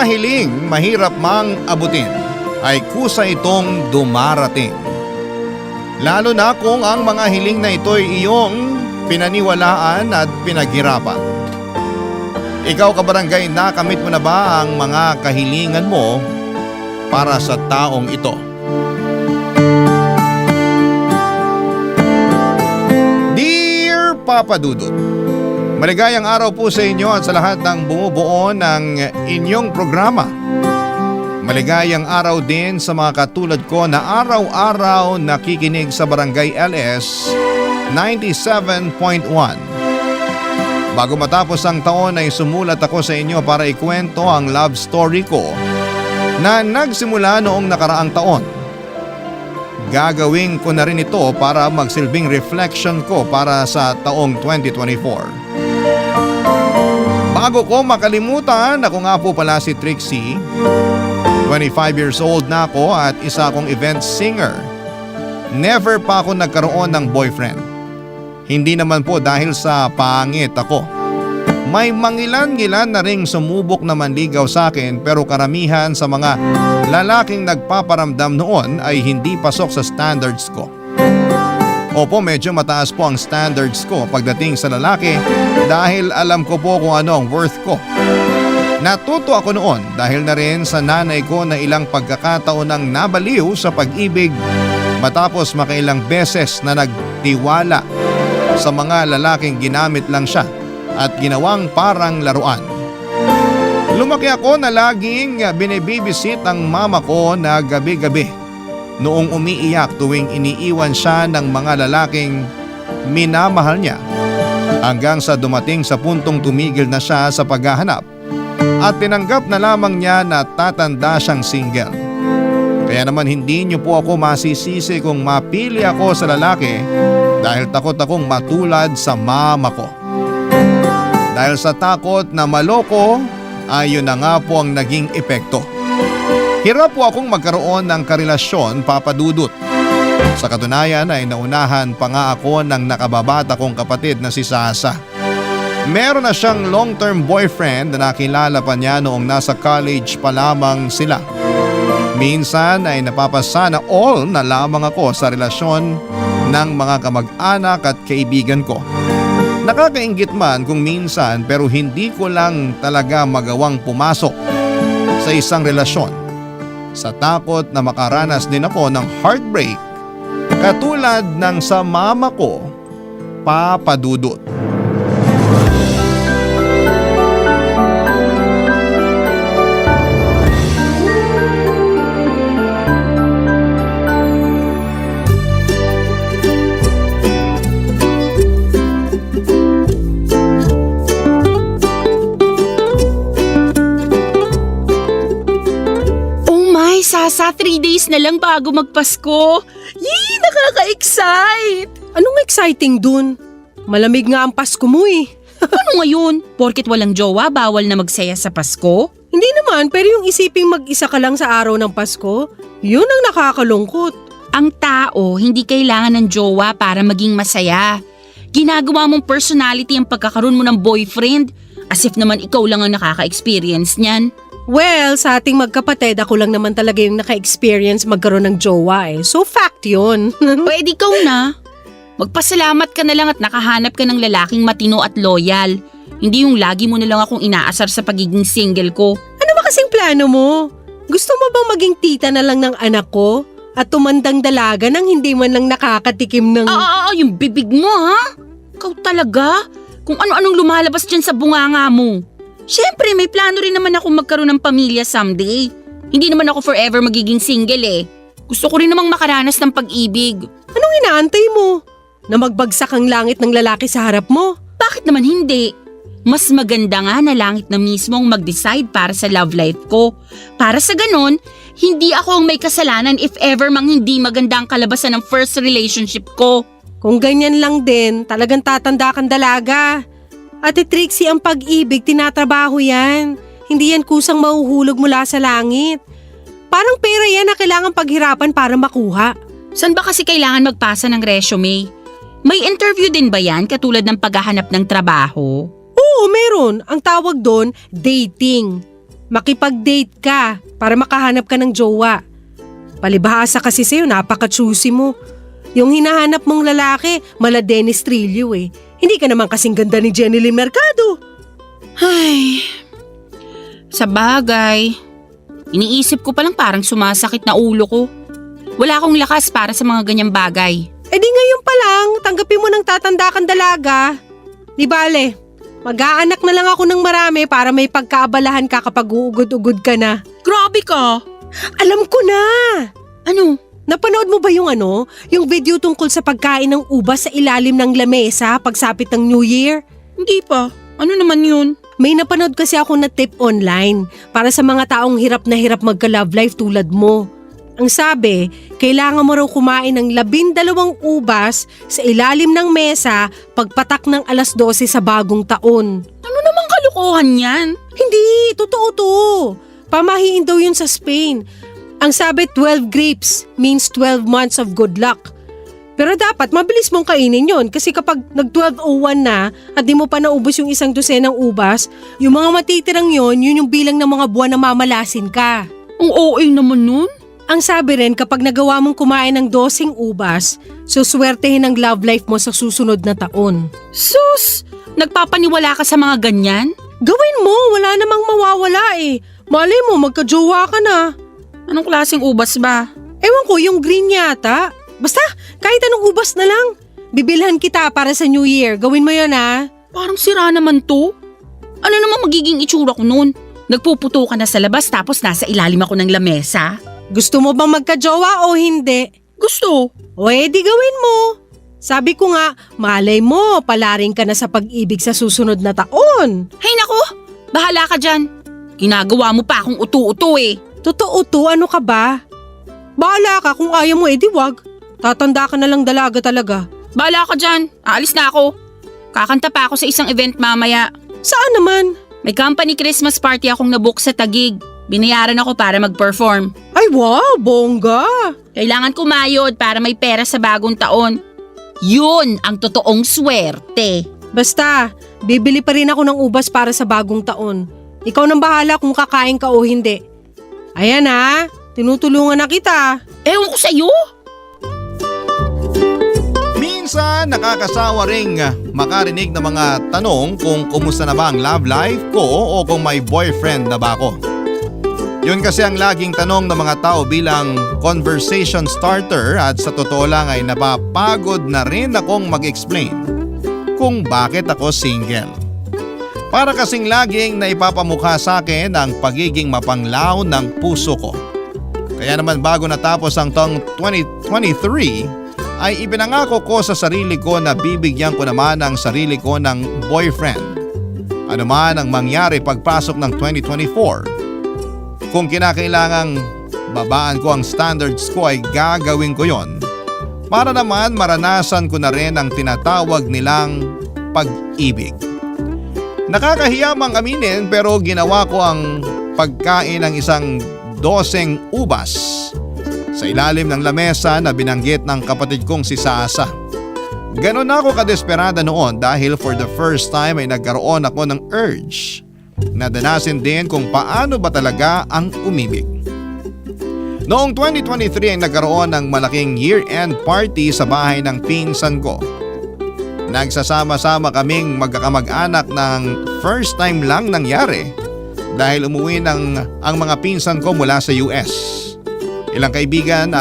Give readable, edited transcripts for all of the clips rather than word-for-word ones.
mga hiling mahirap mang abutin ay kusa itong dumarating. Lalo na kung ang mga hiling na ito'y iyong pinaniwalaan at pinaghirapan. Ikaw kabarangay, nakamit mo na ba ang mga kahilingan mo para sa taong ito? Dear Papa Dudut, maligayang araw po sa inyo at sa lahat ng bumubuo ng inyong programa. Maligayang araw din sa mga katulad ko na araw-araw nakikinig sa Barangay LS 97.1. Bago matapos ang taon ay sumulat ako sa inyo para ikwento ang love story ko na nagsimula noong nakaraang taon. Gagawin ko na rin ito para magsilbing reflection ko para sa taong 2024. Bago ko makalimutan, ako nga po pala si Trixie. 25 years old na ako at isa akong event singer. Never pa ako nagkaroon ng boyfriend. Hindi naman po dahil sa pangit ako. May mangilan-ngilan na ring sumubok na manligaw sa akin pero karamihan sa mga lalaking nagpaparamdam noon ay hindi pasok sa standards ko. Opo, medyo mataas po ang standards ko pagdating sa lalaki dahil alam ko po kung ano ang worth ko. Natuto ako noon dahil na rin sa nanay ko na ilang pagkakataon nang nabaliw sa pag-ibig matapos makailang beses na nagtiwala sa mga lalaking ginamit lang siya at ginawang parang laruan. Lumaki ako na laging binibibisit ang mama ko na gabi-gabi noong umiiyak tuwing iniiwan siya ng mga lalaking minamahal niya hanggang sa dumating sa puntong tumigil na siya sa paghahanap at tinanggap na lamang niya na tatanda siyang single. Kaya naman hindi niyo po ako masisisi kung mapili ako sa lalaki dahil takot akong matulad sa mama ko. Dahil sa takot na maloko ay yun na nga po ang naging epekto. Hirap po akong magkaroon ng karelasyon, Papa Dudut. Sa katunayan ay naunahan pa nga ako ng nakababata kong kapatid na si Sasa. Meron na siyang long-term boyfriend na nakilala pa niya noong nasa college pa lamang sila. Minsan ay napapasana all na lamang ako sa relasyon ng mga kamag-anak at kaibigan ko. Nakakainggit man kung minsan pero hindi ko lang talaga magawang pumasok sa isang relasyon sa takot na makaranas din ako ng heartbreak katulad ng sa mama ko, Papa Dudut. Sasa, 3 days na lang bago magpasko. Yee, nakaka-excite! Anong exciting dun? Malamig nga ang Pasko mo eh. Ano ngayon? Porket walang jowa, bawal na magsaya sa Pasko? Hindi naman, pero yung isiping mag-isa ka lang sa araw ng Pasko, yun ang nakakalungkot. Ang tao, hindi kailangan ng jowa para maging masaya. Ginagawa mong personality ang pagkakaroon mo ng boyfriend. As if naman ikaw lang ang nakaka-experience niyan. Well, sa ating magkapatid, ako lang naman talaga yung naka-experience magkaroon ng jowa eh. So fact yun. Pwede ikaw na. Magpasalamat ka na lang at nakahanap ka ng lalaking matino at loyal. Hindi yung lagi mo na lang akong inaasar sa pagiging single ko. Ano ba kasing plano mo? Gusto mo bang maging tita na lang ng anak ko? At tumandang dalaga nang hindi man lang nakakatikim ng… Yung bibig mo ha? Ikaw talaga? Kung ano-anong lumalabas dyan sa bunganga mo. Siyempre, may plano rin naman ako magkaroon ng pamilya someday. Hindi naman ako forever magiging single eh. Gusto ko rin namang makaranas ng pag-ibig. Anong inaantay mo? Na magbagsak ang langit ng lalaki sa harap mo? Bakit naman hindi? Mas maganda nga na langit na mismo ang mag-decide para sa love life ko. Para sa ganon, hindi ako ang may kasalanan if ever mang hindi maganda ang kalabasan ng first relationship ko. Kung ganyan lang din, talagang tatanda kang dalaga. Ate Trixie, ang pag-ibig, tinatrabaho yan. Hindi yan kusang mahuhulog mula sa langit. Parang pera yan na kailangan paghirapan para makuha. Saan ba kasi kailangan magpasa ng resume? May interview din ba yan katulad ng paghahanap ng trabaho? Oo, meron. Ang tawag doon, dating. makipag-date ka para makahanap ka ng jowa. Palibhasa kasi sa'yo, napaka-choosy mo. Yung hinahanap mong lalaki, mala Dennis Trillo eh. Hindi ka naman kasing ganda ni Jenny Lynn Mercado. Ay, sa bagay. Iniisip ko palang parang sumasakit na ulo ko. Wala akong lakas para sa mga ganyang bagay. Eh di ngayon pa lang, tanggapin mo ng tatanda kang dalaga. Di bale, mag-aanak na lang ako ng marami para may pagkaabalahan ka kapag uugod-ugod ka na. Grabe ka! Alam ko na! Ano? Napanood mo ba yung video tungkol sa pagkain ng ubas sa ilalim ng lamesa pagsapit ng New Year? Hindi pa. Ano naman yun? May napanood kasi ako na tip online para sa mga taong hirap na hirap magka-love life tulad mo. Ang sabi, kailangan mo raw kumain ng 12 ubas sa ilalim ng mesa pagpatak ng 12:00 sa bagong taon. Ano namang kalokohan yan? Hindi, totoo to. Pamahiin daw yun sa Spain. Ang sabi 12 grapes means 12 months of good luck. Pero dapat mabilis mong kainin yon kasi kapag nag-12:01 na at di mo pa naubos yung 1 dosenang ubas, yung mga matitirang yun yung bilang ng mga buwan na mamalasin ka. Ang OA naman nun. Ang sabi rin kapag nagawa mong kumain ng 12 ubas, suswertehin ang love life mo sa susunod na taon. Sus! Nagpapaniwala ka sa mga ganyan? Gawin mo, wala namang mawawala eh. Malay mo, magka-jowa ka na. Anong klaseng ubas ba? Ewan ko, yung green yata. Basta, kahit anong ubas na lang. Bibilhan kita para sa New Year. Gawin mo yun ha. Parang sira naman to. Ano naman magiging itsura ko nun? Nagpuputo ka na sa labas tapos nasa ilalim ako ng lamesa? Gusto mo bang magka-jowa o hindi? Gusto. O edi gawin mo. Sabi ko nga, malay mo, palaring ka na sa pag-ibig sa susunod na taon. Hay nako, bahala ka dyan. Ginagawa mo pa akong utu-utu eh. Totoo to, ano ka ba? Bahala ka, kung ayaw mo edi wag. Tatanda ka na lang dalaga talaga. Bahala ka dyan, aalis na ako. Kakanta pa ako sa isang event mamaya. Saan naman? May company Christmas party akong nabook sa Taguig. Binayaran ako para mag-perform. Ay wow, bongga. Kailangan kumayod para may pera sa bagong taon. Yun ang totoong swerte. Basta, bibili pa rin ako ng ubas para sa bagong taon. Ikaw nang bahala kung kakain ka o hindi. Ayan ha, tinutulungan na kita. Ewan ko sa'yo. Minsan nakakasawa ring makarinig ng mga tanong kung kumusta na ba ang love life ko o kung may boyfriend na ba ako. Yun kasi ang laging tanong ng mga tao bilang conversation starter at sa totoo lang ay napapagod na rin akong mag-explain kung bakit ako single. Para kasing laging naipapamukha sa akin ang pagiging mapanglaw ng puso ko. Kaya naman bago natapos ang taong 2023 ay ipinangako ko sa sarili ko na bibigyan ko naman ang sarili ko ng boyfriend. Ano man ang mangyari pagpasok ng 2024. Kung kinakailangang babaan ko ang standards ko ay gagawin ko yon. Para naman maranasan ko na rin ang tinatawag nilang pag-ibig. Nakakahiya mang aminin pero ginawa ko ang pagkain ng 12 ubas sa ilalim ng lamesa na binanggit ng kapatid kong si Sasa. Ganon ako kadesperada noon dahil for the first time ay nagkaroon ako ng urge na danasin din kung paano ba talaga ang umibig. Noong 2023 ay nagkaroon ng malaking year-end party sa bahay ng pinsan ko. Nagsasama-sama kaming magkakamag-anak ng first time lang nangyari dahil umuwi ang mga pinsan ko mula sa US. Ilang kaibigan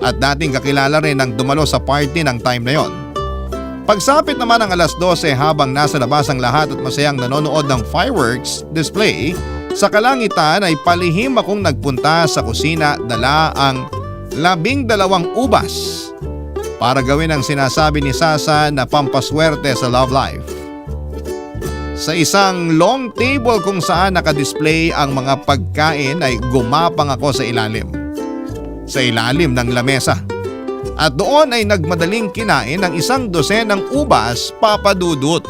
at dating kakilala rin ang dumalo sa party ng time na yon. Pagsapit naman ng 12:00 habang nasa labas ang lahat at masayang nanonood ng fireworks display, sa kalangitan ay palihim akong nagpunta sa kusina dala ang 12 ubas para gawin ang sinasabi ni Sasa na pampaswerte sa love life. Sa isang long table kung saan nakadisplay ang mga pagkain ay gumapang ako sa ilalim ng lamesa. At doon ay nagmadaling kinain ng 12 ubas, Papa Dudut.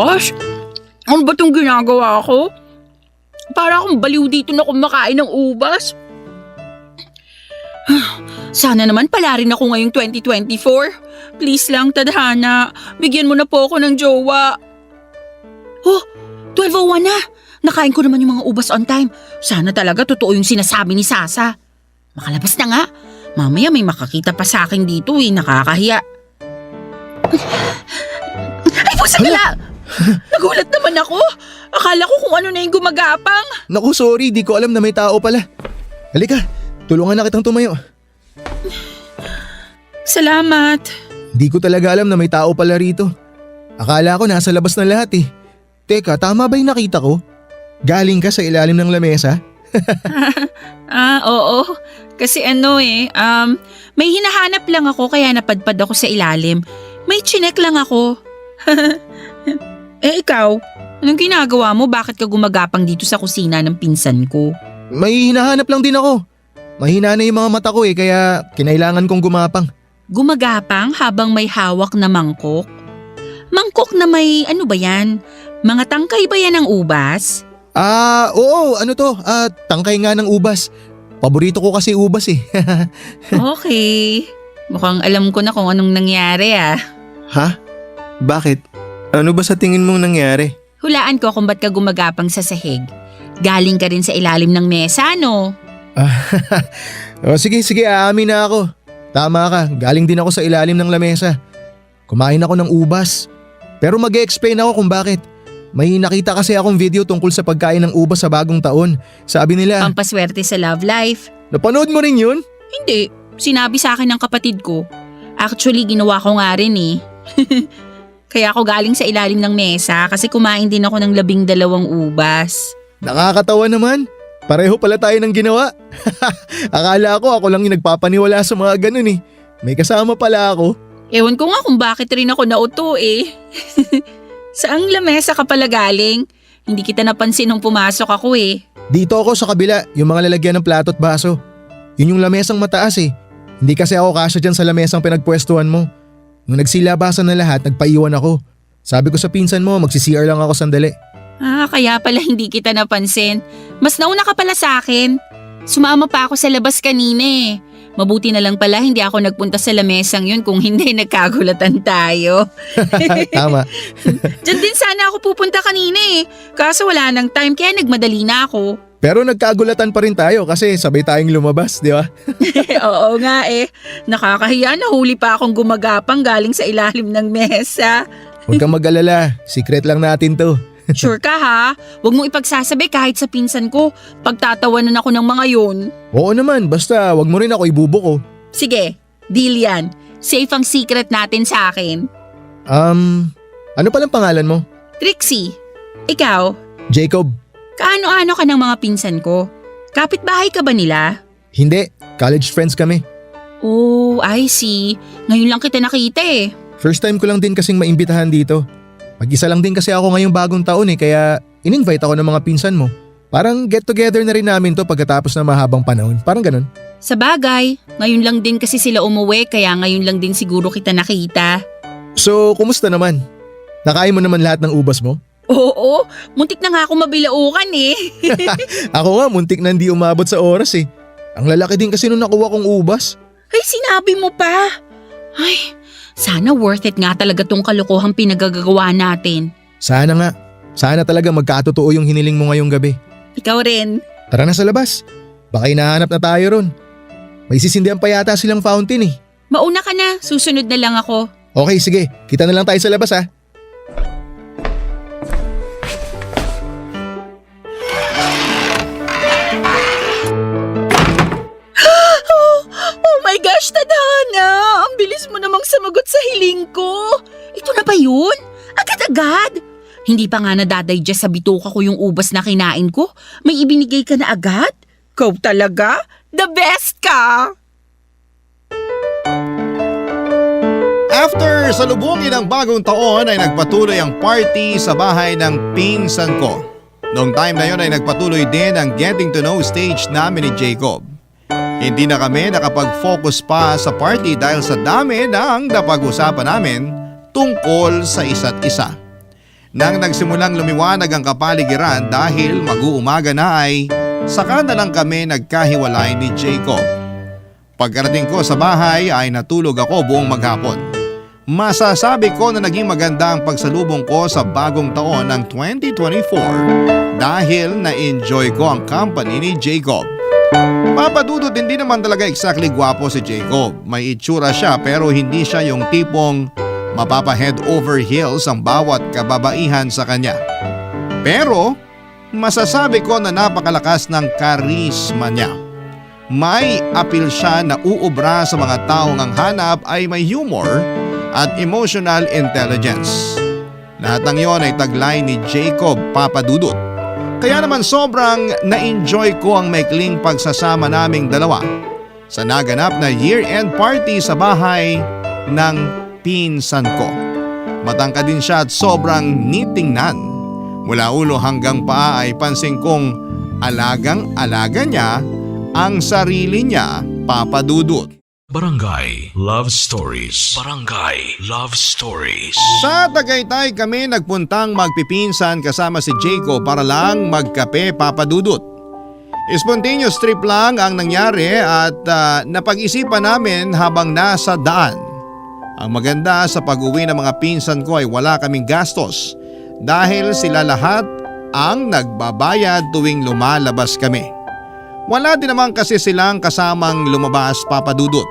gosh! Ano ba itong ginagawa ko? Para akong baliw dito na kumakain ng ubas. Sana naman pala rin ako ngayong 2024. Please lang, tadhana. Bigyan mo na po ako ng jowa. Oh, 12:01 na. Nakain ko naman yung mga ubas on time. Sana talaga totoo yung sinasabi ni Sasa. Makalabas na nga. Mamaya may makakita pa sa akin dito eh. Nakakahiya. Ay, pusagala! Nagulat naman ako. Akala ko kung ano na yung gumagapang. Naku, sorry, di ko alam na may tao pala. Halika, tulungan na kitang tumayo. Salamat. Di ko talaga alam na may tao pala rito. Akala ko nasa labas na lahat eh. Teka, tama ba yung nakita ko? Galing ka sa ilalim ng lamesa? Oo. Kasi may hinahanap lang ako kaya napadpad ako sa ilalim. May chinek lang ako. Ikaw, anong ginagawa mo? Bakit ka gumagapang dito sa kusina ng pinsan ko? May hinahanap lang din ako. Mahina na yung mga mata ko eh, kaya kinailangan kong gumapang. Gumagapang habang may hawak na mangkok? Mangkok na may ano ba yan? Mga tangkay ba yan ng ubas? Oo, ano to? Tangkay nga ng ubas. Paborito ko kasi ubas eh. Okay. Mukhang alam ko na kung anong nangyari ah. Ha? Bakit? Ano ba sa tingin mong nangyari? Hulaan ko kung ba't ka gumagapang sa sahig. Galing ka rin sa ilalim ng mesa, no? Sige, aamin na ako. Tama ka, galing din ako sa ilalim ng lamesa. Kumain ako ng ubas. Pero mag-e-explain ako kung bakit. May nakita kasi akong video tungkol sa pagkain ng ubas sa bagong taon. Sabi nila… Pampaswerte sa love life. Napanood mo rin yun? Hindi. Sinabi sa akin ng kapatid ko. Actually, ginawa ko nga rin eh. Kaya ako galing sa ilalim ng mesa kasi kumain din ako ng 12 ubas. Nakakatawa naman. Pareho pala tayo ng ginawa. Akala ko ako lang yung nagpapaniwala sa mga ganun eh. May kasama pala ako. Ewan ko nga kung bakit rin ako nauto eh. Saang lamesa ka pala galing? Hindi kita napansin nung pumasok ako eh. Dito ako sa kabila, yung mga lalagyan ng plato at baso. Yun yung lamesang mataas eh. Hindi kasi ako kasya dyan sa lamesang pinagpwestuhan mo. Nung nagsilabasan na lahat, nagpaiwan ako. Sabi ko sa pinsan mo, magsi-CR lang ako sandali. Kaya pala hindi kita napansin. Mas nauna ka pala sa akin. Sumama pa ako sa labas kanina eh. Mabuti na lang pala hindi ako nagpunta sa lamesang yun kung hindi nagkagulatan tayo. Tama. Diyan din sana ako pupunta kanina eh. Kaso wala nang time kaya nagmadali na ako. Pero nagkagulatan pa rin tayo kasi sabay tayong lumabas, di ba? Oo nga eh. Nakakahiya na huli pa akong gumagapang galing sa ilalim ng mesa. Huwag kang mag-alala, secret lang natin to. Sure ka ha? Huwag mong ipagsasabi kahit sa pinsan ko. Pagtatawanan ako ng mga yun. Oo naman, basta wag mo rin ako ibubuko. Sige, deal yan. Safe ang secret natin sa akin. Ano palang pangalan mo? Trixie, ikaw, Jacob. kaano-ano ka ng mga pinsan ko? Kapitbahay ka ba nila? Hindi, college friends kami. Oh, I see. Ngayon lang kita nakita eh. First time ko lang din kasing maimbitahan dito. Mag-isa lang din kasi ako ngayong bagong taon eh, kaya in-invite ako ng mga pinsan mo. Parang get together na rin namin to pagkatapos ng mahabang panahon. Parang ganun. Sa bagay, ngayon lang din kasi sila umuwi kaya ngayon lang din siguro kita nakita. So, kumusta naman? Nakain mo naman lahat ng ubas mo? Oo, muntik na nga ako mabilaukan eh. Ako nga, muntik na hindi umabot sa oras eh. Ang lalaki din kasi nung nakuha kong ubas. Ay, sinabi mo pa. Ay, sana worth it nga talaga tong kalokohang pinagagagawa natin. Sana nga. Sana talaga magkatotoo yung hiniling mo ngayong gabi. Ikaw rin. Tara na sa labas. Baka hinahanap na tayo ron. May sisindihan pa yata silang fountain eh. Mauna ka na, susunod na lang ako. Okay, sige. Kita na lang tayo sa labas ha. Oh my gosh, Tadhana! Ang bilis mo namang samagot sa hiling ko. Ito na ba yun? Agad-agad? Hindi pa nga nadadigest sa bituka ko yung ubas na kinain ko. May ibinigay ka na agad? Ikaw talaga? The best ka! After salubungin ang bagong taon ay nagpatuloy ang party sa bahay ng pinsan ko. Noong time na yon ay nagpatuloy din ang getting to know stage namin ni Jacob. Hindi na kami nakapag-focus pa sa party dahil sa dami ng napag-usapan namin tungkol sa isa't isa. Nang nagsimulang lumiwanag ang kapaligiran dahil mag-uumaga na ay saka na lang kami nagkahiwalay ni Jacob. Pagkarating ko sa bahay ay natulog ako buong maghapon. Masasabi ko na naging maganda ang pagsalubong ko sa bagong taon ng 2024 dahil na-enjoy ko ang company ni Jacob. Papadudot, hindi naman talaga exactly gwapo si Jacob. May itsura siya pero hindi siya yung tipong mapapa-head over heels ang bawat kababaihan sa kanya. Pero masasabi ko na napakalakas ng karisma niya. May appeal siya na uubra sa mga taong ang hanap ay may humor at emotional intelligence. Lahat ng yon ay taglay ni Jacob, Papadudot. Kaya naman sobrang na-enjoy ko ang maikling pagsasama naming dalawa sa naganap na year-end party sa bahay ng pinsan ko. Matangkad din siya at sobrang nitingnan. Mula ulo hanggang paa ay pansin kong alagang-alaga niya ang sarili niya, Papadudot. Barangay Love Stories. Barangay Love Stories. Sa Tagaytay kami nagpuntang magpipinsan kasama si Jacob para lang magkape, Papadudot. Spontaneous trip lang ang nangyari at napag-isipan namin habang nasa daan. Ang maganda sa pag-uwi ng mga pinsan ko ay wala kaming gastos dahil sila lahat ang nagbabayad tuwing lumalabas kami. Wala din naman kasi silang kasamang lumabas, Papadudot.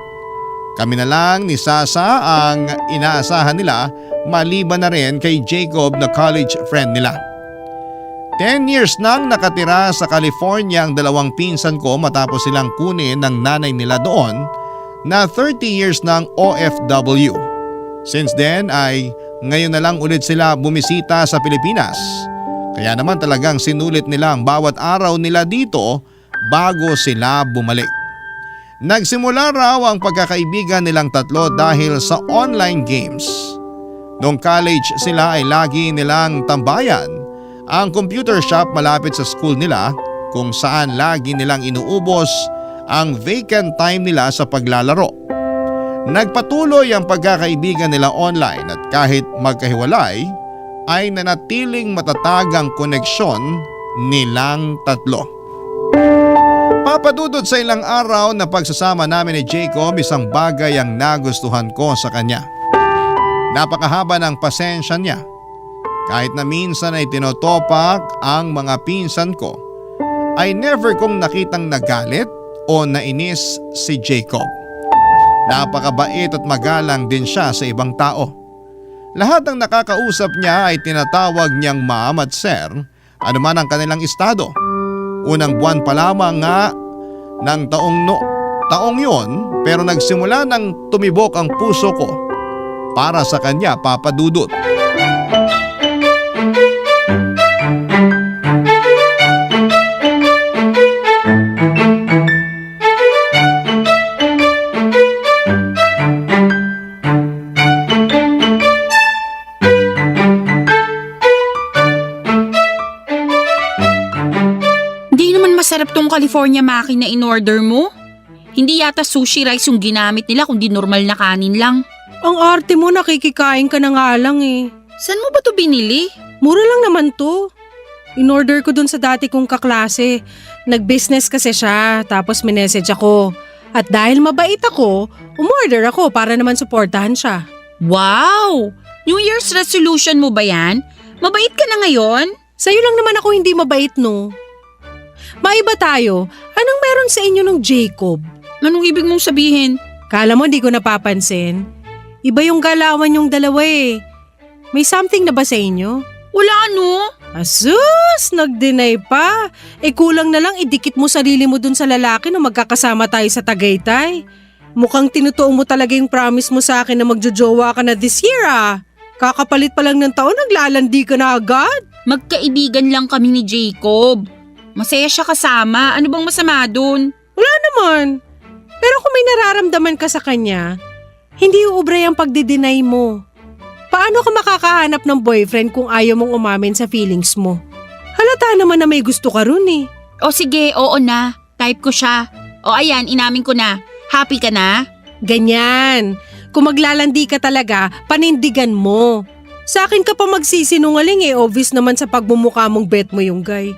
Kami na lang ni Sasa ang inaasahan nila maliban na rin kay Jacob na college friend nila. 10 years nang nakatira sa California ang dalawang pinsan ko matapos silang kunin ng nanay nila doon na 30 years ng OFW. Since then ay ngayon na lang ulit sila bumisita sa Pilipinas. Kaya naman talagang sinulit nila ang bawat araw nila dito bago sila bumalik. Nagsimula raw ang pagkakaibigan nilang tatlo dahil sa online games. Noong college sila ay lagi nilang tambayan ang computer shop malapit sa school nila kung saan lagi nilang inuubos ang vacant time nila sa paglalaro. Nagpatuloy ang pagkakaibigan nila online at kahit magkahiwalay ay nanatiling matatag ang koneksyon nilang tatlo. Papadudot, sa ilang araw na pagsasama namin ni Jacob, isang bagay ang nagustuhan ko sa kanya. Napakahaba ng pasensya niya. Kahit na minsan ay tinotopak ang mga pinsan ko, ay never kong nakitang nagalit o nainis si Jacob. Napakabait at magalang din siya sa ibang tao. Lahat ng nakakausap niya ay tinatawag niyang ma'am at sir, anuman ang kanilang estado. Unang buwan pa lamang nga ng taong yon, pero nagsimula nang tumibok ang puso ko para sa kanya, Papadudot. Masarap tong California maki na in-order mo. Hindi yata sushi rice yung ginamit nila kundi normal na kanin lang. Ang arte mo, nakikikain ka na nga lang eh. Saan mo ba to binili? Mura lang naman to. In-order ko dun sa dati kong kaklase. Nag-business kasi siya, tapos minessage ako. At dahil mabait ako, umorder ako para naman suportahan siya. Wow! New Year's resolution mo ba yan? Mabait ka na ngayon? Sa'yo lang naman ako hindi mabait, no? Maiba tayo. Anong meron sa inyo nung Jacob? Anong ibig mong sabihin? Kala mo di ko napapansin? Iba yung galawan yung dalawa eh. May something na ba sa inyo? Wala ano? Asus! Nag-deny pa. Kulang na lang idikit mo sarili mo dun sa lalaki na magkakasama tayo sa Tagaytay. Mukhang tinutuong mo talaga yung promise mo sa akin na magjojowa ka na this year ah. Kakapalit pa lang ng taon, naglalandi ka na agad. Magkaibigan lang kami ni Jacob. Masaya siya kasama. Ano bang masama dun? Wala naman. Pero kung may nararamdaman ka sa kanya, hindi uubray ang pagdi-deny mo. Paano ka makakahanap ng boyfriend kung ayaw mong umamin sa feelings mo? Halata naman na may gusto ka ron eh. O sige, oo na. Type ko siya. O ayan, inamin ko na. Happy ka na? Ganyan. Kung maglalandi ka talaga, panindigan mo. Sa akin ka pa magsisinungaling obvious naman sa pagmumukha mong bet mo yung guy.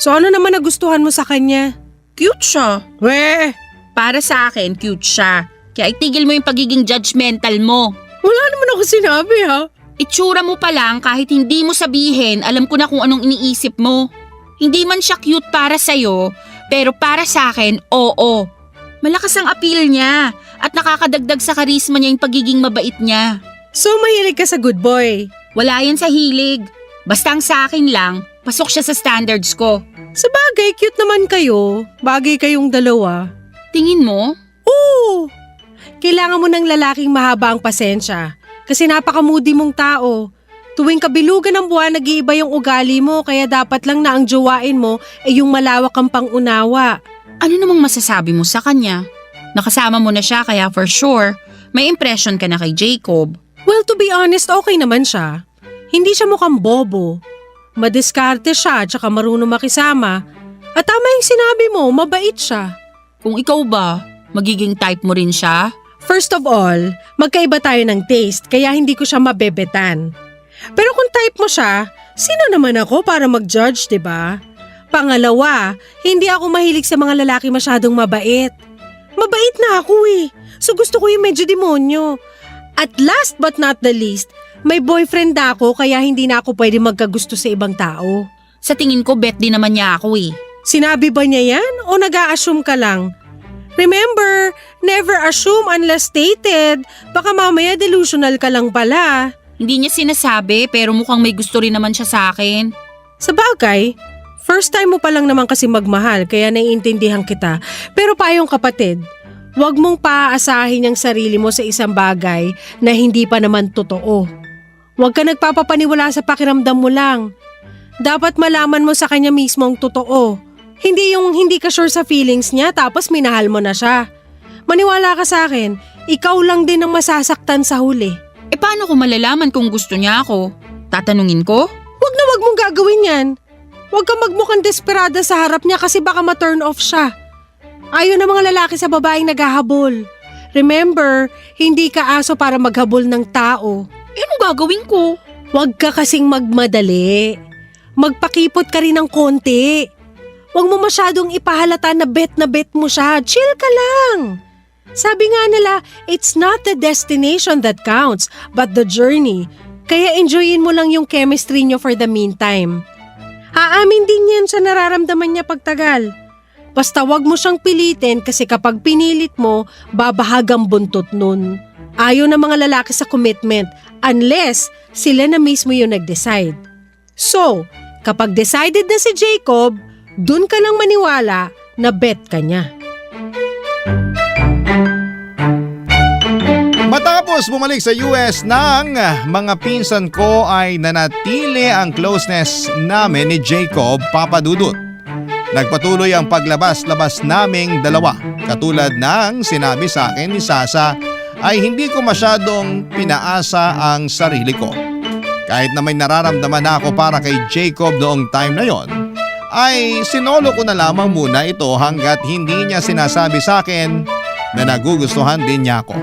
So ano naman nagustuhan mo sa kanya? Cute siya. Weh, Para sa akin, cute siya. Kaya itigil mo yung pagiging judgmental mo. wala naman ako sinabi ha. Itsura mo pa lang kahit hindi mo sabihin, alam ko na kung anong iniisip mo. Hindi man siya cute para sa'yo, pero para sa akin, oo. Malakas ang appeal niya at nakakadagdag sa karisma niya yung pagiging mabait niya. So mahilig ka sa good boy. Wala yan sa hilig. Basta ang sa akin lang, pasok siya sa standards ko. Sa bagay, cute naman kayo. Bagay kayong dalawa. Tingin mo? Oo! Kailangan mo ng lalaking mahaba ang pasensya. Kasi napaka-moody mong tao. Tuwing kabilugan ng buwan, nag-iiba yung ugali mo kaya dapat lang na ang jowain mo ay yung malawak kang pangunawa. Ano namang masasabi mo sa kanya? Nakasama mo na siya kaya for sure, may impression ka na kay Jacob. Well, to be honest, okay naman siya. Hindi siya mukhang bobo. Madiskarte siya at saka marunong makisama. At tama yung sinabi mo, mabait siya. Kung ikaw ba, magiging type mo rin siya? First of all, magkaiba tayo ng taste kaya hindi ko siya mabebetan. Pero kung type mo siya, sino naman ako para mag-judge, diba? Pangalawa, hindi ako mahilig sa mga lalaki masyadong mabait. Mabait na ako eh. So gusto ko yung medyo demonyo. At last but not the least, may boyfriend na ako kaya hindi na ako pwede magkagusto sa ibang tao. Sa tingin ko, bet din naman niya ako eh. Sinabi ba niya yan o nag-a-assume ka lang? Remember, never assume unless stated. Baka mamaya delusional ka lang pala. Hindi niya sinasabi pero mukhang may gusto rin naman siya sa akin. Sa bagay, first time mo pa lang naman kasi magmahal kaya naiintindihan kita. Pero payong kapatid, huwag mong paaasahin ang sarili mo sa isang bagay na hindi pa naman totoo. Huwag ka nagpapapaniwala sa pakiramdam mo lang. Dapat malaman mo sa kanya mismo ang totoo. Hindi yung hindi ka sure sa feelings niya tapos minahal mo na siya. Maniwala ka sa akin, ikaw lang din ang masasaktan sa huli. E paano ko malalaman kung gusto niya ako? Tatanungin ko? Huwag na huwag mong gagawin yan. Huwag kang magmukhang desperada sa harap niya kasi baka ma-turn off siya. Ayaw ng mga lalaki sa babaeng naghahabol. Remember, hindi ka aso para maghabol ng tao. E anong gagawin ko? Huwag ka kasing magmadali. Magpakipot ka rin ng konti. Huwag mo masyadong ipahalata na bet mo siya. Chill ka lang. Sabi nga nila, it's not the destination that counts, but the journey. Kaya enjoyin mo lang yung chemistry nyo for the meantime. Aamin din yan sa nararamdaman niya pagtagal. Basta wag mo siyang pilitin kasi kapag pinilit mo, babahag ang buntot nun. Ayaw ng mga lalaki sa commitment unless sila na mismo yung nag-decide. So, kapag decided na si Jacob, dun ka lang maniwala na bet ka niya. Matapos bumalik sa US ng mga pinsan ko ay nanatili ang closeness namin ni Jacob Papadudut. Nagpatuloy ang paglabas-labas naming dalawa. Katulad ng sinabi sa akin ni Sasa ay hindi ko masyadong pinaasa ang sarili ko. Kahit na may nararamdaman na ako para kay Jacob noong time na yon, ay sinolo ko na lamang muna ito hanggat hindi niya sinasabi sa akin na nagugustuhan din niya ako.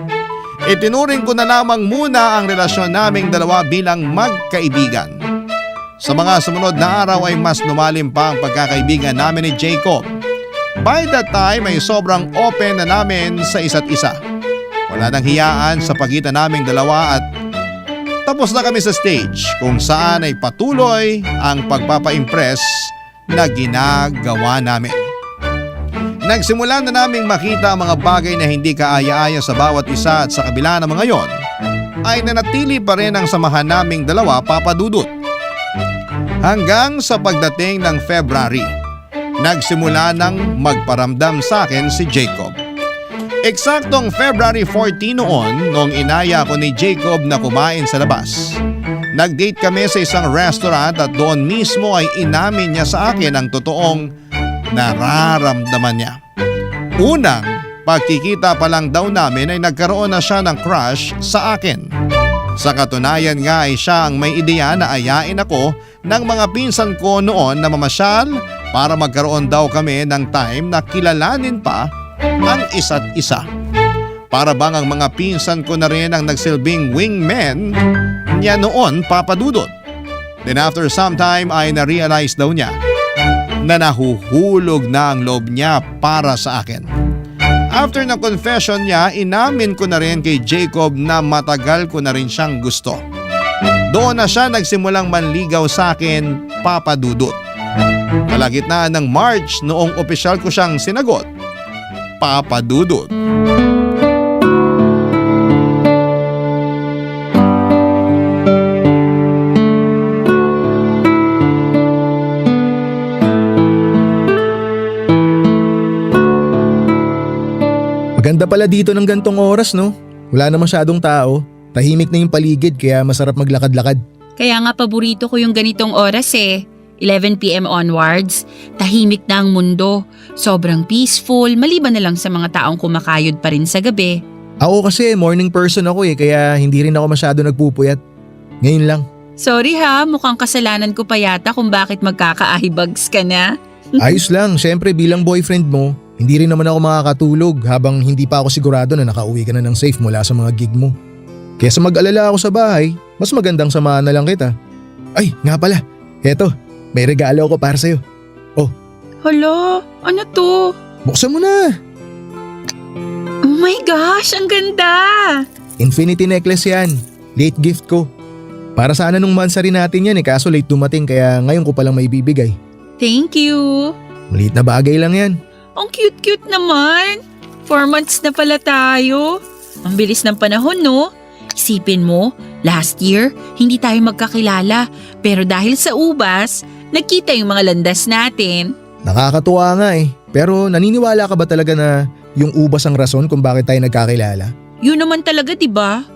Itinuring ko na lamang muna ang relasyon naming dalawa bilang magkaibigan. Sa mga sumunod na araw ay mas lumalim pa ang pagkakaibigan namin ni Jacob. By that time ay sobrang open na namin sa isa't isa. Wala nang hiyaan sa pagitan naming dalawa at tapos na kami sa stage kung saan ay patuloy ang pagpapa-impress na ginagawa namin. Nagsimula na naming makita ang mga bagay na hindi kaaya-aya sa bawat isa at sa kabila ng mga yon ay nanatili pa rin ang samahan naming dalawa, Papadudut. Hanggang sa pagdating ng February, nagsimula nang magparamdam sa akin si Jacob. Eksaktong February 14 noong inaya ko ni Jacob na kumain sa labas. Nag-date kami sa isang restaurant at doon mismo ay inamin niya sa akin ang totoong nararamdaman niya. Unang pagkikita pa lang daw namin ay nagkaroon na siya ng crush sa akin. Sa katunayan nga ay siya ang may ideya na ayain ako ng mga pinsan ko noon na mamasyal para magkaroon daw kami ng time na kilalanin pa ang isa't isa. Para bang ang mga pinsan ko na rin ang nagsilbing wingman niya noon, Papa Dudut. Then after some time ay na-realize daw niya na nahuhulog na ang loob niya para sa akin. After ng confession niya, inamin ko na rin kay Jacob na matagal ko na rin siyang gusto. Doon na siya nagsimulang manligaw sa akin, Papa Dudut. Kalagitnaan ng March noong opisyal ko siyang sinagot, Papa Dudut. Maganda pala dito ng gantong oras, no? Wala na masyadong tao. Tahimik na yung paligid kaya masarap maglakad-lakad. Kaya nga paborito ko yung ganitong oras eh. 11 p.m. onwards, tahimik na ang mundo. Sobrang peaceful, maliban na lang sa mga taong kumakayod pa rin sa gabi. Ako kasi morning person ako kaya hindi rin ako masyado nagpupuyat. Ngayon lang. Sorry ha, mukhang kasalanan ko pa yata kung bakit magkaka-eyebags ka na. Ayos lang, syempre bilang boyfriend mo, hindi rin naman ako makakatulog habang hindi pa ako sigurado na nakauwi ka na ng safe mula sa mga gig mo. Kesa mag-alala ako sa bahay, mas magandang samahan na lang kita. Ay, nga pala, eto, may regalo ako para sa'yo. Hala, ano to? Buksan mo na! Oh my gosh, ang ganda! Infinity necklace yan, late gift ko. Para sana nung mansari natin yan kaso late dumating kaya ngayon ko palang may bibigay. Thank you! Maliit na bagay lang yan. Ang cute-cute naman! 4 months na pala tayo. Ang bilis ng panahon, no? Isipin mo, last year, hindi tayo magkakilala. Pero dahil sa ubas, nagkita yung mga landas natin. Nakakatuwa nga pero naniniwala ka ba talaga na yung ubas ang rason kung bakit tayo nagkakilala? Yun naman talaga, diba?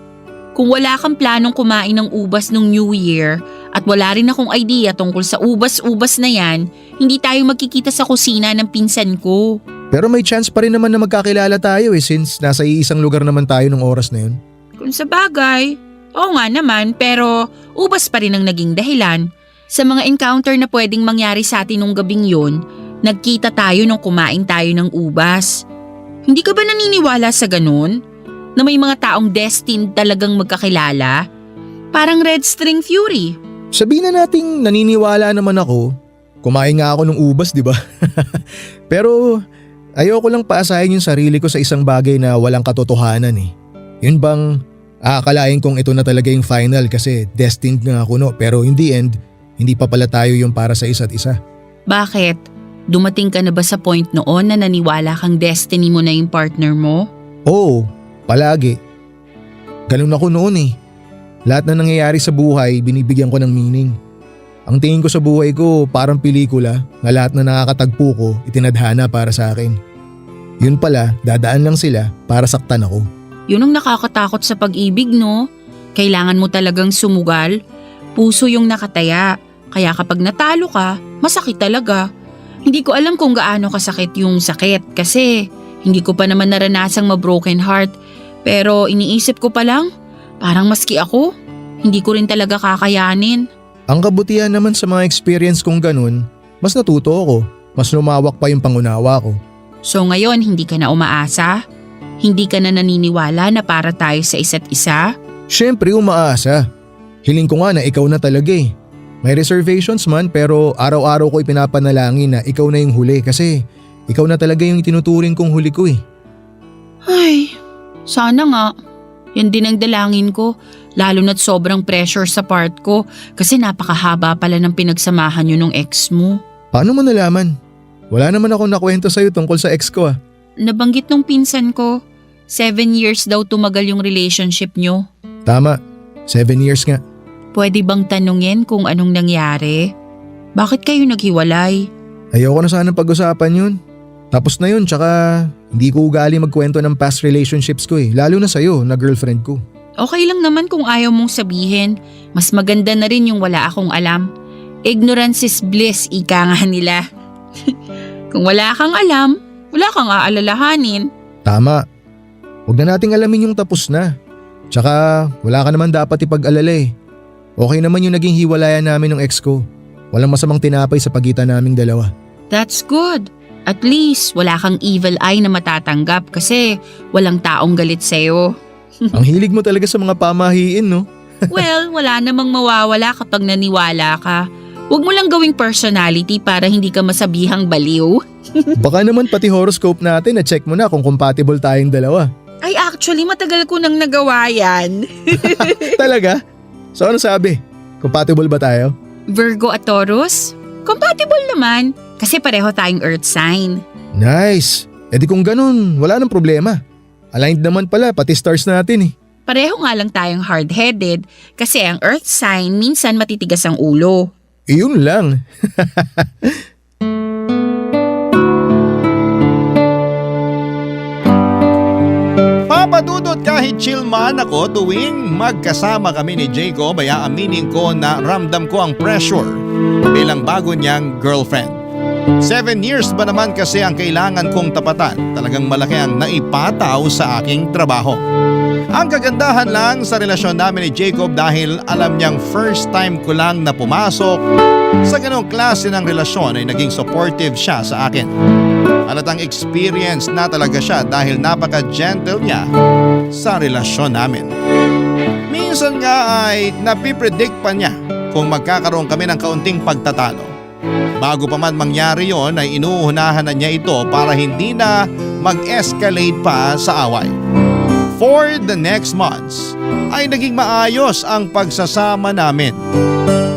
Kung wala kang planong kumain ng ubas nung New Year at wala rin akong idea tungkol sa ubas-ubas na yan, hindi tayo magkikita sa kusina ng pinsan ko. Pero may chance pa rin naman na magkakilala tayo since nasa iisang lugar naman tayo nung oras na yun. Kung sa bagay, oo nga naman, pero ubas pa rin ang naging dahilan. Sa mga encounter na pwedeng mangyari sa atin nung gabing yun, nagkita tayo nung kumain tayo ng ubas. Hindi ka ba naniniwala sa ganun? Na may mga taong destined talagang magkakilala? Parang Red String Fury. Sabihin na nating naniniwala naman ako. Kumain nga ako ng ubas, di ba? Pero ayoko lang paasahin yung sarili ko sa isang bagay na walang katotohanan Yun bang aakalain kong ito na talaga yung final kasi destined nga ako no? Pero in the end, hindi pa pala tayo yung para sa isa't isa. Bakit? Dumating ka na ba sa point noon na naniwala kang destiny mo na yung partner mo? Oo, palagi. Ganun ako noon Lahat na nangyayari sa buhay, binibigyan ko ng meaning. Ang tingin ko sa buhay ko parang pelikula na lahat na nakakatagpo ko itinadhana para sa akin. Yun pala, dadaan lang sila para saktan ako. Yun ang nakakatakot sa pag-ibig, no? Kailangan mo talagang sumugal. Puso yung nakataya. Kaya kapag natalo ka, masakit talaga. Hindi ko alam kung gaano kasakit yung sakit kasi hindi ko pa naman naranasang ma-broken heart. Pero iniisip ko pa lang, parang maski ako, hindi ko rin talaga kakayanin. Ang kabutihan naman sa mga experience kong ganun, mas natuto ako, mas lumawak pa yung pangunawa ko. So ngayon, hindi ka na umaasa? Hindi ka na naniniwala na para tayo sa isa't isa? Siyempre umaasa. Hiling ko nga na ikaw na talaga May reservations man pero araw-araw ko ipinapanalangin na ikaw na yung huli kasi ikaw na talaga yung itinuturing kong huli ko Ay, sana nga. Yan din ang dalangin ko, lalo na't sobrang pressure sa part ko kasi napakahaba pala ng pinagsamahan nyo nung ex mo. Paano mo nalaman? Wala naman akong nakwento sa'yo tungkol sa ex ko Nabanggit nung pinsan ko, 7 years daw tumagal yung relationship nyo. Tama, 7 years nga. Pwede bang tanungin kung anong nangyari? Bakit kayo naghiwalay? Ayoko na sana pag-usapan yun. Tapos na yun tsaka hindi ko ugali magkwento ng past relationships ko lalo na sa'yo na girlfriend ko. Okay lang naman kung ayaw mong sabihin. Mas maganda na rin yung wala akong alam. Ignorance is bliss, ika nga nila. Kung wala kang alam, wala kang aalalahanin. Tama. Huwag na nating alamin yung tapos na. Tsaka wala ka naman dapat ipag-alala Okay naman yung naging hiwalayan namin ng ex ko. Walang masamang tinapay sa pagitan naming dalawa. That's good. At least wala kang evil eye na matatanggap kasi walang taong galit sa'yo. Ang hilig mo talaga sa mga pamahiin, no? Well, wala namang mawawala kapag naniwala ka. Huwag mo lang gawing personality para hindi ka masabihang baliw. Baka naman pati horoscope natin na-check mo na kung compatible tayong dalawa. Ay actually, matagal ko nang nagawa yan. Talaga? So ano sabi? Compatible ba tayo? Virgo at Taurus? Compatible naman kasi pareho tayong earth sign. Nice! E di kung ganun, wala nang problema. Aligned naman pala, pati stars natin eh. Pareho nga lang tayong hard-headed kasi ang earth sign minsan matitigas ang ulo. Iyon lang. Papadudot kahit chill man ako tuwing magkasama kami ni Jacob ay aaminin ko na ramdam ko ang pressure bilang bago niyang girlfriend. 7 years ba naman kasi ang kailangan kong tapatan. Talagang malaki ang naipataw sa aking trabaho. Ang kagandahan lang sa relasyon namin ni Jacob dahil alam niyang first time ko lang na pumasok sa ganong klase ng relasyon ay naging supportive siya sa akin. Halatang experience na talaga siya dahil napaka-gentle niya sa relasyon namin. Minsan nga ay napipredict pa niya kung magkakaroon kami ng kaunting pagtatalo. Bago pa man mangyari yon ay inuunahan na niya ito para hindi na mag-escalate pa sa away. For the next months ay naging maayos ang pagsasama namin.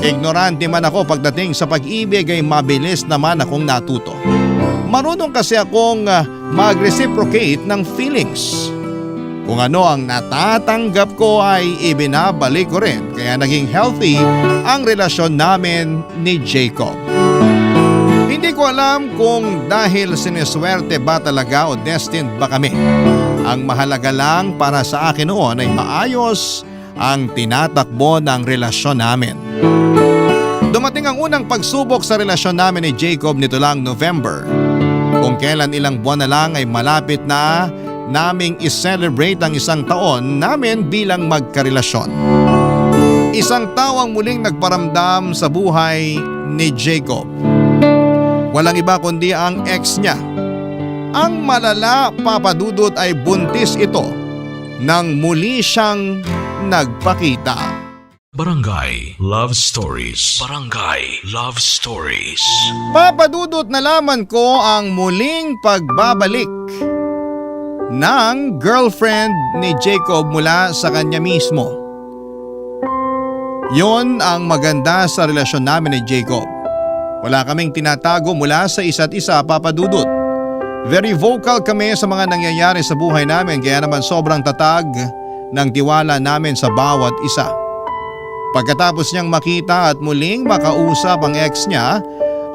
Ignorante man ako pagdating sa pag-ibig ay mabilis naman akong natuto. Marunong kasi akong mag-reciprocate ng feelings. Kung ano ang natatanggap ko ay ibinabalik ko rin kaya naging healthy ang relasyon namin ni Jacob. Hindi ko alam kung dahil sineswerte ba talaga o destined ba kami. Ang mahalaga lang para sa akin noon ay maayos ang tinatakbo ng relasyon namin. Dumating ang unang pagsubok sa relasyon namin ni Jacob nito lang November. Kung kailan ilang buwan na lang ay malapit na naming i-celebrate ang isang taon namin bilang magkarelasyon. Isang tao ang muling nagparamdam sa buhay ni Jacob. Walang iba kundi ang ex niya. Ang malala, Papadudot, ay buntis ito nang muli siyang nagpakita. Barangay Love Stories. Barangay Love Stories. Papadudot, nalaman ko ang muling pagbabalik ng girlfriend ni Jacob mula sa kanya mismo. Yon ang maganda sa relasyon namin ni Jacob. Wala kaming tinatago mula sa isa't isa, Papadudot. Very vocal kami sa mga nangyayari sa buhay namin kaya naman sobrang tatag ng tiwala namin sa bawat isa. Pagkatapos niyang makita at muling makausap ang ex niya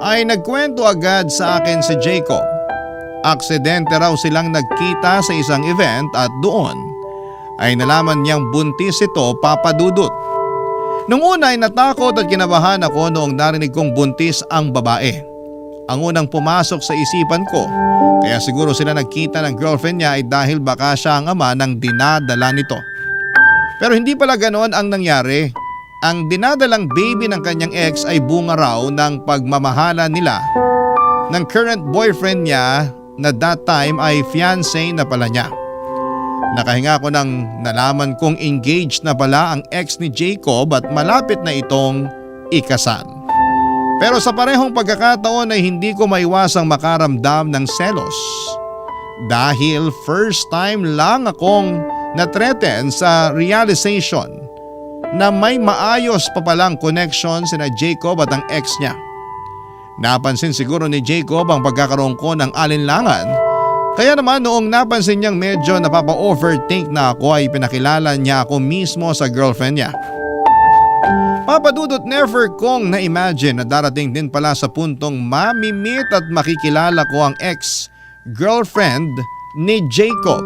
ay nagkwento agad sa akin si Jacob. Aksidente raw silang nagkita sa isang event at doon ay nalaman niyang buntis ito, Papadudot. Nung una ay natakot at kinabahan ako noong narinig kong buntis ang babae. Ang unang pumasok sa isipan ko, kaya siguro sila nagkita ng girlfriend niya ay dahil baka siya ang ama ng dinadala nito. Pero hindi pala ganoon ang nangyari. Ang dinadalang baby ng kanyang ex ay bunga raw ng pagmamahala nila ng current boyfriend niya na that time ay fiancé na pala niya. Nakahinga ko nang nalaman kong engaged na pala ang ex ni Jacob at malapit na itong ikasal. Pero sa parehong pagkakataon ay hindi ko maiwasang makaramdam ng selos. Dahil first time lang akong na-threaten sa realization na may maayos pa palang connection sina Jacob at ang ex niya. Napansin siguro ni Jacob ang pagkakaroon ko ng alinlangan. Kaya naman noong napansin niyang medyo napapa-overthink na ako ay pinakilala niya ako mismo sa girlfriend niya. Papadudot, never kong na-imagine na darating din pala sa puntong mamimit at makikilala ko ang ex-girlfriend ni Jacob.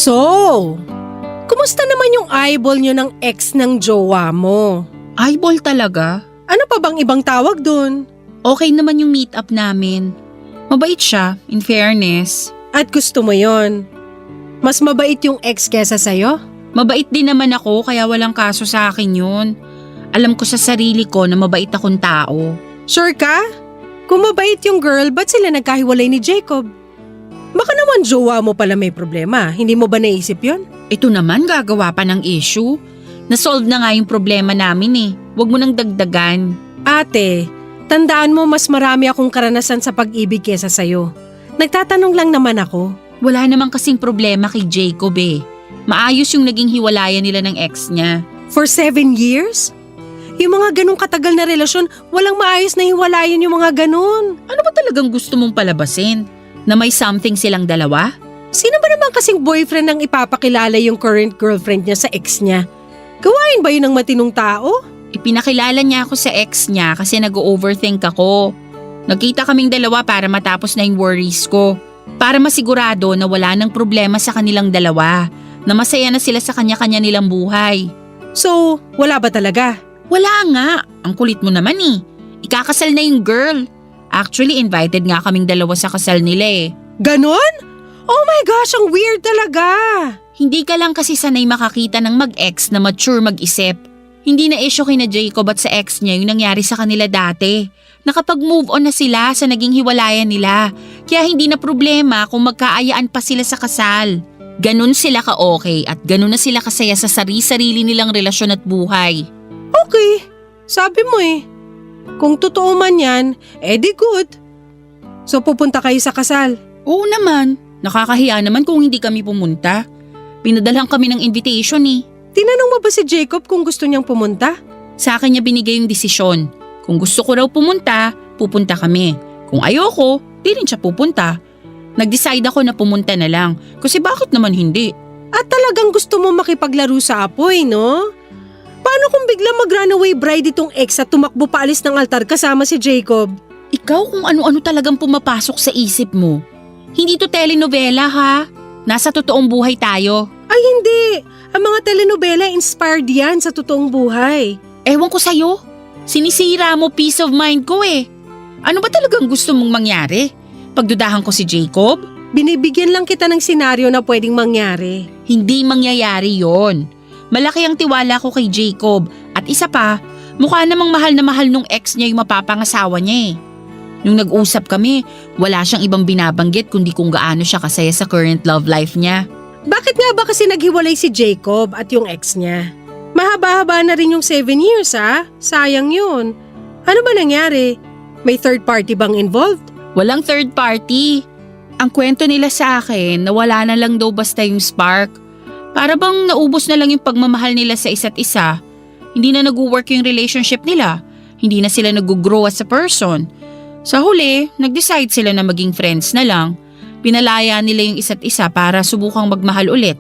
So, kumusta naman yung eyeball nyo ng ex ng jowa mo? Eyeball talaga? Ano pa bang ibang tawag dun? Okay naman yung meet up namin. Mabait siya, in fairness. At gusto mo yon. Mas mabait yung ex kesa sa'yo? Mabait din naman ako kaya walang kaso sa akin yun. Alam ko sa sarili ko na mabait akong tao. Sure ka? Kung mabait yung girl, ba't sila nagkahiwalay ni Jacob? Baka naman jowa mo pala may problema. Hindi mo ba naisip yon? Ito naman gagawa pa ng issue. Nasolve na nga yung problema namin eh. Huwag mo nang dagdagan. Ate, tandaan mo mas marami akong karanasan sa pag-ibig kesa sa'yo. Nagtatanong lang naman ako. Wala namang kasing problema kay Jacob eh. Maayos yung naging hiwalayan nila ng ex niya. For 7 years? Yung mga ganong katagal na relasyon, walang maayos na hiwalayan yung mga ganon. Ano ba talagang gusto mong palabasin? Na may something silang dalawa? Sino ba naman kasing boyfriend ang ipapakilala yung current girlfriend niya sa ex niya? Gawain ba yun ng matinong tao? Ipinakilala niya ako sa ex niya kasi nag-overthink ako. Nagkita kaming dalawa para matapos na yung worries ko. Para masigurado na wala nang problema sa kanilang dalawa. Na masaya na sila sa kanya-kanya nilang buhay. So, wala ba talaga? Wala nga. Ang kulit mo naman eh. Ikakasal na yung girl. Actually, invited nga kaming dalawa sa kasal nila eh. Ganon? Oh my gosh, ang weird talaga. Hindi ka lang kasi sanay makakita ng mag-ex na mature mag-isip. Hindi na issue kina Jacob at sa ex niya yung nangyari sa kanila dati. Nakapag-move on na sila sa naging hiwalayan nila. Kaya hindi na problema kung magkaayaan pa sila sa kasal. Ganun sila ka-okay at ganun na sila kasaya sa sarili-sarili nilang relasyon at buhay. Okay, sabi mo eh. Kung totoo man yan, edi good. So pupunta kayo sa kasal? Oo naman. Nakakahiya naman kung hindi kami pumunta. Pinadalhan kami ng invitation eh. Tinanong mo ba si Jacob kung gusto niyang pumunta? Sa akin niya binigay yung desisyon. Kung gusto ko raw pumunta, pupunta kami. Kung ayoko, di rin siya pupunta. Nag-decide ako na pumunta na lang. Kasi bakit naman hindi? At talagang gusto mo makipaglaro sa apoy, no? Paano kung bigla mag-runaway bride itong ex at tumakbo paalis ng altar kasama si Jacob? Ikaw kung ano-ano talagang pumapasok sa isip mo. Hindi to telenovela ha. Nasa totoong buhay tayo. Ay hindi! Ang mga telenovela inspired yan sa totoong buhay. Ewan ko sa'yo. Sinisira mo peace of mind ko eh. Ano ba talagang gusto mong mangyari? Pagdudahan ko si Jacob? Binibigyan lang kita ng senaryo na pwedeng mangyari. Hindi mangyayari yon. Malaki ang tiwala ko kay Jacob. At isa pa, mukha namang mahal na mahal nung ex niya yung mapapangasawa niya eh. Nung nag-usap kami, wala siyang ibang binabanggit kundi kung gaano siya kasaya sa current love life niya. Bakit nga ba kasi naghiwalay si Jacob at yung ex niya? Mahaba-haba na rin yung 7 years ha? Sayang yun. Ano ba nangyari? May third party bang involved? Walang third party. Ang kwento nila sa akin na wala na lang daw basta yung spark. Para bang naubos na lang yung pagmamahal nila sa isa't isa. Hindi na nag-work yung relationship nila. Hindi na sila nag-grow as a person. Sa huli, nag-decide sila na maging friends na lang. Pinalaya nila yung isa't isa para subukang magmahal ulit.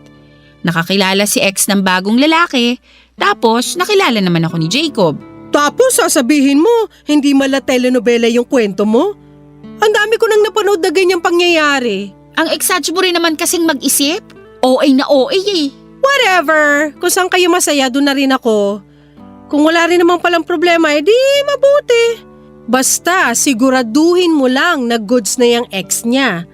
Nakakilala si ex ng bagong lalaki, tapos nakilala naman ako ni Jacob. Tapos sasabihin mo, hindi mala telenovela yung kwento mo? Ang dami ko nang napanood na ganyang pangyayari. Ang exage mo rin naman kasing mag-isip. OA na OA eh. Whatever, kung saan kayo masaya doon na rin ako. Kung wala rin namang palang problema, edi mabuti. Basta siguraduhin mo lang na goods na yung ex niya.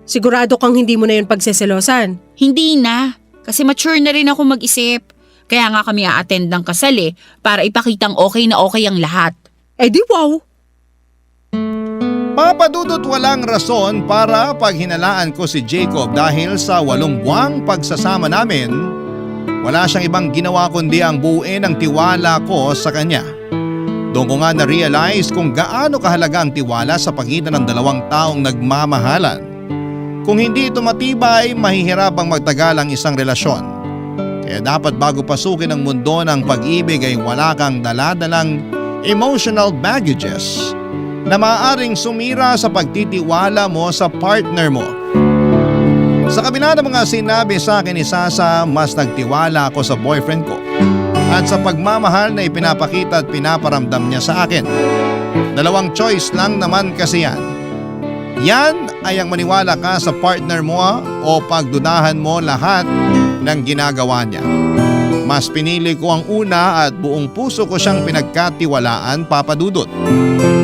Sigurado kang hindi mo na yun pagseselosan. Hindi na, kasi mature na rin ako mag-isip. Kaya nga kami a-attend ng kasal eh, para ipakitang okay na okay ang lahat. Eh di wow. Papadudot walang rason para paghinalaan ko si Jacob dahil sa 8 buwang pagsasama namin, wala siyang ibang ginawa kundi ang buuin ang tiwala ko sa kanya. Doon ko nga na-realize kung gaano kahalaga ang tiwala sa pagitan ng 2 taong nagmamahalan. Kung hindi ito matibay, mahihirapang magtagal ang isang relasyon. Kaya dapat bago pasukin ang mundo ng pag-ibig ay wala kang daladalang emotional baggages na maaaring sumira sa pagtitiwala mo sa partner mo. Sa kabila ng mga sinabi sa akin ni Sasa, mas nagtiwala ako sa boyfriend ko at sa pagmamahal na ipinapakita at pinaparamdam niya sa akin. 2 choice lang naman kasi yan. Yan ay ang maniwala ka sa partner mo o pagdudahan mo lahat ng ginagawa niya. Mas pinili ko ang una at buong puso ko siyang pinagkatiwalaan, Papa Dudut.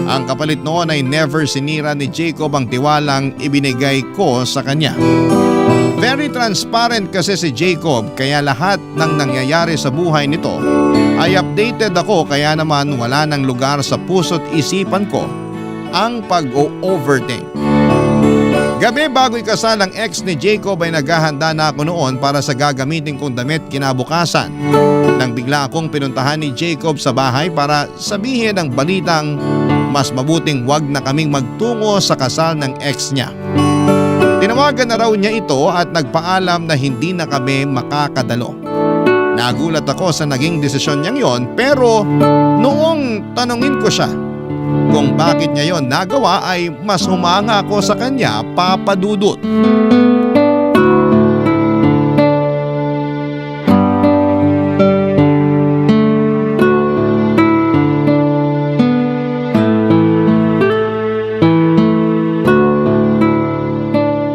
Ang kapalit noon ay never sinira ni Jacob ang tiwalang ibinigay ko sa kanya. Very transparent kasi si Jacob kaya lahat ng nangyayari sa buhay nito ay updated ako, kaya naman wala nang lugar sa puso't isipan ko ang pag-overthink. Gabi bago ikasal ang ex ni Jacob ay naghahanda na ako noon para sa gagamitin kong damit kinabukasan. Nang bigla akong pinuntahan ni Jacob sa bahay para sabihin ang balitang mas mabuting wag na kaming magtungo sa kasal ng ex niya. Tinawagan na raw niya ito at nagpaalam na hindi na kami makakadalo. Nagulat ako sa naging desisyon niyang yon, pero noong tanungin ko siya kung bakit niya yon nagawa ay mas humanga ako sa kanya, Papa Dudut.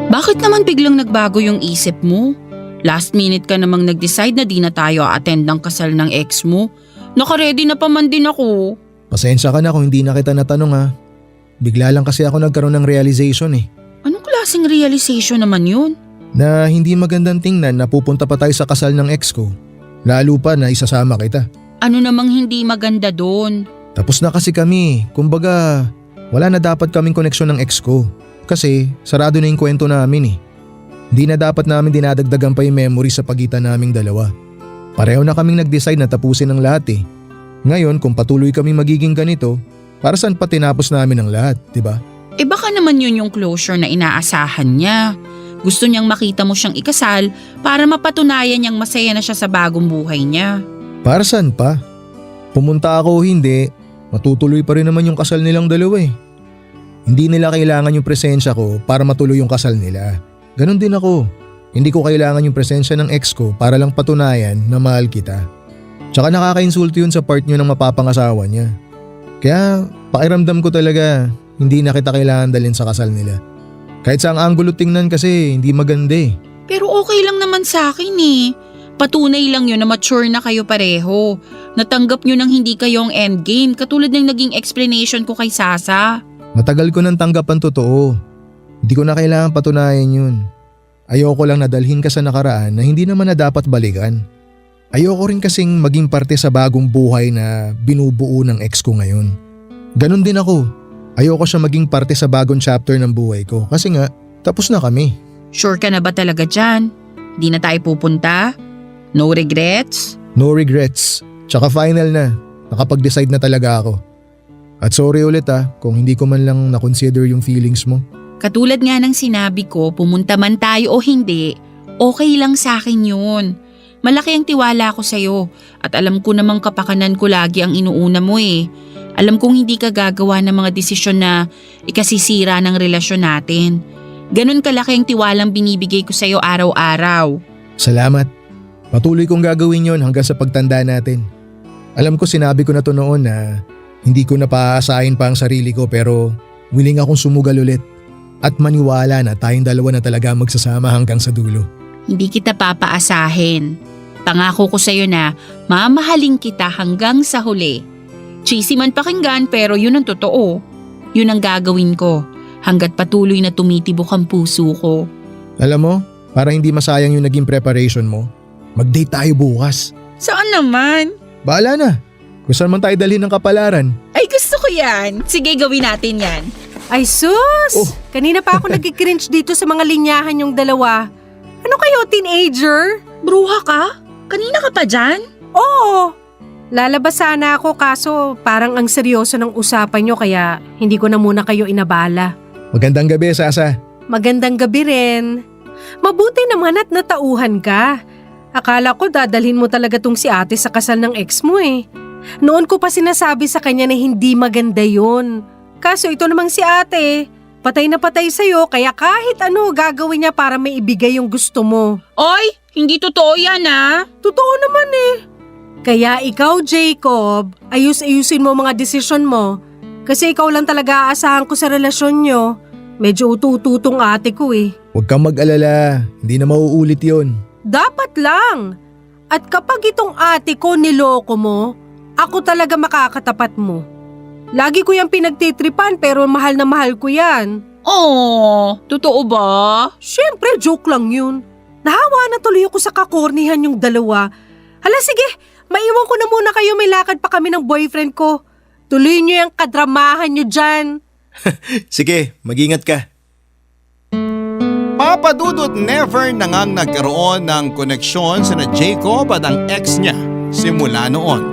Bakit naman biglang nagbago yung isip mo? Last minute ka namang nag-decide na di na tayo attend ng kasal ng ex mo. Naka-ready na pa man din ako. Pasensya ka na kung hindi na kita natanong ha. Bigla lang kasi ako nagkaroon ng realization eh. Anong klaseng realization naman yun? Na hindi magandang tingnan na pupunta pa tayo sa kasal ng ex ko. Lalo pa na isasama kita. Ano namang hindi maganda doon? Tapos na kasi kami. Kumbaga, wala na dapat kaming koneksyon ng ex ko. Kasi sarado na yung kwento namin eh. Hindi na dapat namin dinadagdagan pa yung memory sa pagitan naming dalawa. Pareho na kaming nag-decide na tapusin ang lahat eh. Ngayon kung patuloy kaming magiging ganito, para saan pa tinapos namin ang lahat, di ba? Eh baka naman yun yung closure na inaasahan niya. Gusto niyang makita mo siyang ikasal para mapatunayan niyang masaya na siya sa bagong buhay niya. Para saan pa? Pumunta ako o hindi, matutuloy pa rin naman yung kasal nilang dalawa eh. Hindi nila kailangan yung presensya ko para matuloy yung kasal nila. Ganon din ako. Hindi ko kailangan yung presensya ng ex ko para lang patunayan na mahal kita. Tsaka nakakainsulto yun sa part nyo ng mapapangasawa niya. Kaya pakiramdam ko talaga hindi na kita kailangan dalhin sa kasal nila. Kahit sa ang anggulo tingnan kasi hindi maganda eh. Pero okay lang naman sa akin eh. Patunay lang yun na mature na kayo pareho. Natanggap nyo nang hindi kayo ang endgame katulad ng naging explanation ko kay Sasa. Matagal ko nang tanggap ang totoo. Hindi ko na kailangan patunayan yun. Ayoko lang nadalhin ka sa nakaraan na hindi naman na dapat balikan. Ayoko rin kasing maging parte sa bagong buhay na binubuo ng ex ko ngayon. Ganon din ako. Ayoko siya maging parte sa bagong chapter ng buhay ko kasi nga tapos na kami. Sure ka na ba talaga dyan? Di na tayo pupunta? No regrets? No regrets. Tsaka final na. Nakapag-decide na talaga ako. At sorry ulit kung hindi ko man lang na-consider yung feelings mo. Katulad nga ng sinabi ko, pumunta man tayo o hindi, okay lang sa akin yun. Malaki ang tiwala ko sa'yo at alam ko namang kapakanan ko lagi ang inuuna mo eh. Alam kong hindi ka gagawa ng mga desisyon na ikasisira ng relasyon natin. Ganon kalaki ang tiwalang binibigay ko sa'yo araw-araw. Salamat. Patuloy kong gagawin yon hanggang sa pagtanda natin. Alam ko sinabi ko na to noon na hindi ko na paaasahin pa ang sarili ko pero willing akong sumugal ulit at maniwala na tayong dalawa na talaga magsasama hanggang sa dulo. Hindi kita papaasahin. Pangako ko sa'yo na mamahalin kita hanggang sa huli. Cheesy man pakinggan pero yun ang totoo. Yun ang gagawin ko hanggat patuloy na tumitibok ang puso ko. Alam mo, para hindi masayang yung naging preparation mo, mag-date tayo bukas. Saan naman? Bahala na. Kung saan man tayo dalhin ng kapalaran. Ay gusto ko yan. Sige gawin natin yan. Ay sus! Oh. Kanina pa ako nag-cringe dito sa mga linyahan yung dalawa. Ano kayo, teenager? Bruha ka? Kanina ka pa dyan? Oo! Lalabas sana ako kaso parang ang seryoso ng usapan nyo kaya hindi ko na muna kayo inabala. Magandang gabi, Sasa. Magandang gabi rin. Mabuti naman at natauhan ka. Akala ko dadalhin mo talaga tong si ate sa kasal ng ex mo eh. Noon ko pa sinasabi sa kanya na hindi maganda yun. Kaso ito namang si ate, patay na patay sa'yo kaya kahit ano gagawin niya para may ibigay yung gusto mo. Oy, hindi totoo yan ah. Totoo naman eh. Kaya ikaw Jacob, ayus-ayusin mo mga desisyon mo. Kasi ikaw lang talaga aasahan ko sa relasyon nyo. Medyo utututong ate ko eh. Huwag kang mag-alala. Hindi na mauulit yon. Dapat lang. At kapag itong ate ko niloko mo, ako talaga makakatapat mo. Lagi ko yung pinagtitripan pero mahal na mahal ko yan. Oh, totoo ba? Siyempre, joke lang yun. Nahawa na tuloy ako sa kakornihan yung dalawa. Hala sige, maiwan ko na muna kayo, may lakad pa kami ng boyfriend ko. Tuloy niyo yung kadramahan niyo dyan. Sige, mag-ingat ka. Papa Dudut never nangang nagkaroon ng koneksyon sina Jacob at ang ex niya simula noon.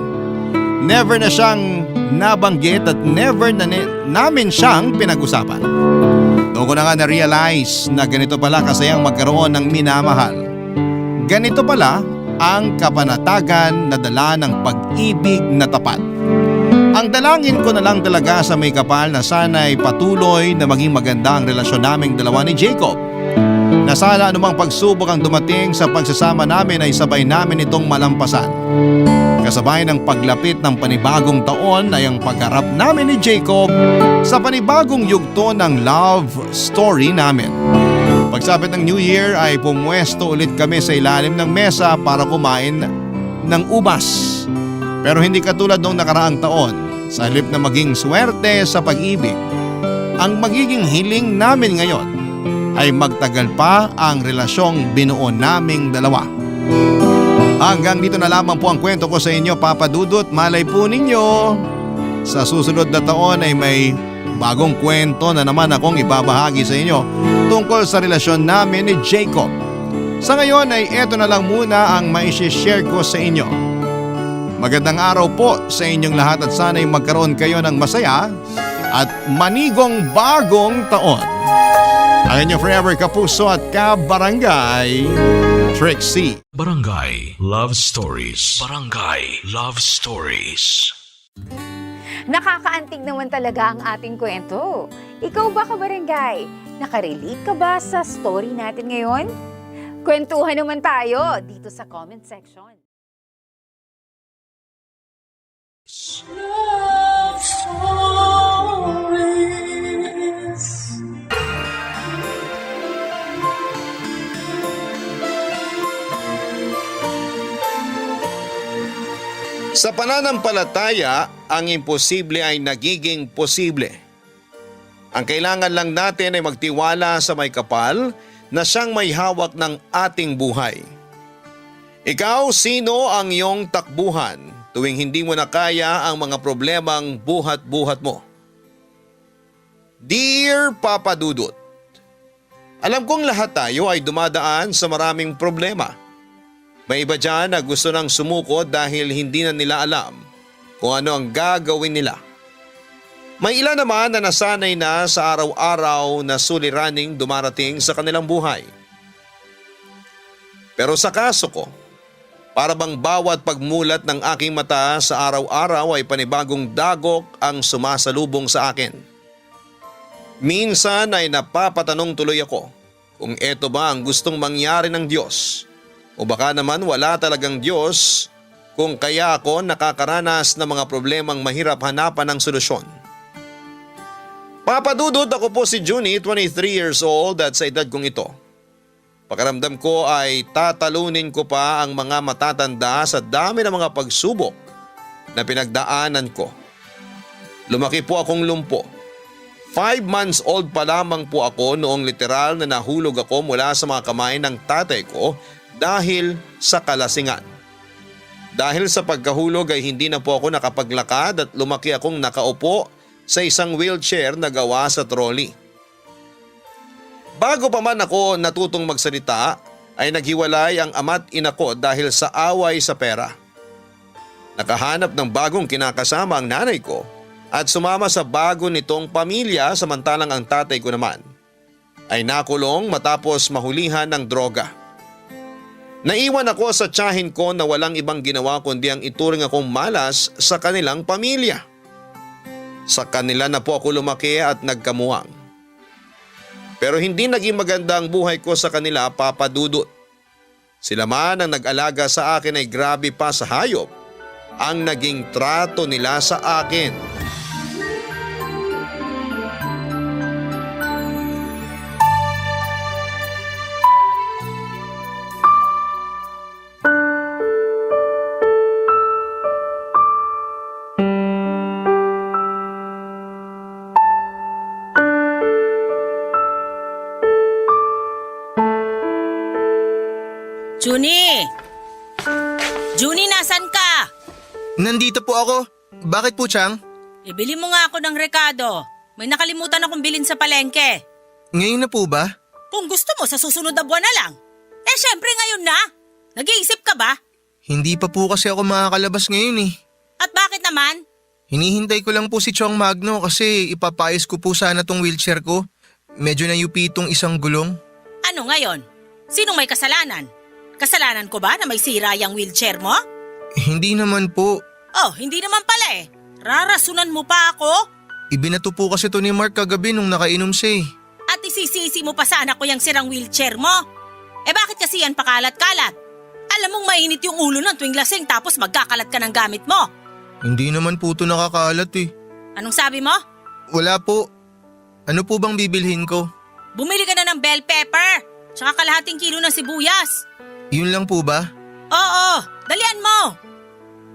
Never na siyang nabanggit at never na namin siyang pinag-usapan. Doon ko na nga na-realize na ganito pala kasayang magkaroon ng minamahal. Ganito pala ang kapanatagan na dala ng pag-ibig na tapat. Ang dalangin ko na lang talaga sa may kapal na sana'y patuloy na maging maganda ang relasyon naming dalawa ni Jacob. Na sana anumang pagsubok ang dumating sa pagsasama namin ay sabay namin itong malampasan. Kasabay ng paglapit ng panibagong taon ay ang pagharap namin ni Jacob sa panibagong yugto ng love story namin. Pagsapit ng New Year ay pumwesto ulit kami sa ilalim ng mesa para kumain ng ubas. Pero hindi katulad noong nakaraang taon, sa halip na maging swerte sa pag-ibig. Ang magiging hiling namin ngayon ay magtagal pa ang relasyong binuo naming dalawa. Hanggang dito na lamang po ang kwento ko sa inyo, Papa Dudut. Malay po ninyo, sa susunod na taon ay may bagong kwento na naman akong ibabahagi sa inyo tungkol sa relasyon namin ni Jacob. Sa ngayon ay eto na lang muna ang maishishare ko sa inyo. Magandang araw po sa inyong lahat at sana'y magkaroon kayo ng masaya at manigong bagong taon. Ang inyong forever kapuso at kabarangay, Trixie. Barangay Love Stories. Barangay Love Stories. Nakakaantig naman talaga ang ating kwento. Ikaw ba, kabarangay? Nakarelate ka ba sa story natin ngayon? Kwentuhan naman tayo dito sa comment section. Love Stories. Sa pananampalataya, ang imposible ay nagiging posible. Ang kailangan lang natin ay magtiwala sa may kapal na siyang may hawak ng ating buhay. Ikaw, sino ang iyong takbuhan tuwing hindi mo na kaya ang mga problemang buhat-buhat mo? Dear Papa Dudut, alam kong lahat tayo ay dumadaan sa maraming problema. May iba dyan na gusto nang sumuko dahil hindi na nila alam kung ano ang gagawin nila. May ilan naman na nasanay na sa araw-araw na suliraning dumarating sa kanilang buhay. Pero sa kaso ko, para bang bawat pagmulat ng aking mata sa araw-araw ay panibagong dagok ang sumasalubong sa akin. Minsan ay napapatanong tuloy ako kung eto ba ang gustong mangyari ng Diyos. O baka naman wala talagang Diyos kung kaya ako nakakaranas ng mga problemang mahirap hanapan ng solusyon. Papa Dudut, ako po si Junie, 23 years old at sa edad kong ito. Pakiramdam ko ay tatalunin ko pa ang mga matatanda sa dami ng mga pagsubok na pinagdaanan ko. Lumaki po akong lumpo. 5 months old pa lamang po ako noong literal na nahulog ako mula sa mga kamay ng tatay ko dahil sa kalasingan. Dahil sa pagkahulog ay hindi na po ako nakapaglakad at lumaki akong nakaupo sa isang wheelchair na gawa sa trolley. Bago pa man ako natutong magsalita ay naghiwalay ang ama't ina ko dahil sa away sa pera. Nakahanap ng bagong kinakasama ang nanay ko at sumama sa bago nitong pamilya samantalang ang tatay ko naman ay nakulong matapos mahulihan ng droga. Naiwan ako sa tiyahin ko na walang ibang ginawa kundi ang ituring akong malas sa kanilang pamilya. Sa kanila na po ako lumaki at nagkamuwang. Pero hindi naging maganda ang buhay ko sa kanila, Papa Dudut. Sila man ang nag-alaga sa akin ay grabe pa sa hayop ang naging trato nila sa akin. Junie! Junie, nasan ka? Nandito po ako. Bakit po, Chang? Ibili mo nga ako ng rekado. May nakalimutan akong bilhin sa palengke. Ngayon na po ba? Kung gusto mo, sa susunod na buwan na lang. Eh, syempre ngayon na. Nag-iisip ka ba? Hindi pa po kasi ako makakalabas ngayon eh. At bakit naman? Hinihintay ko lang po si Chong Magno kasi ipapayos ko po sana tong wheelchair ko. Medyo nayupi itong isang gulong. Ano ngayon? Sinong may kasalanan? Kasalanan ko ba na may sira yung wheelchair mo? Hindi naman po. Oh, hindi naman pala eh. Rarasunan mo pa ako? Ibinato po kasi to ni Mark kagabi nung nakainom siya eh. At isisisi mo pa sana ko yung sirang wheelchair mo? Eh bakit kasi yan pakalat-kalat? Alam mong mainit yung ulo ng tuwing lasing tapos magkakalat ka ng gamit mo. Hindi naman po to nakakalat eh. Anong sabi mo? Wala po. Ano po bang bibilhin ko? Bumili ka na ng bell pepper, tsaka kalahating kilo ng sibuyas. Yun lang po ba? Oo, dalian mo.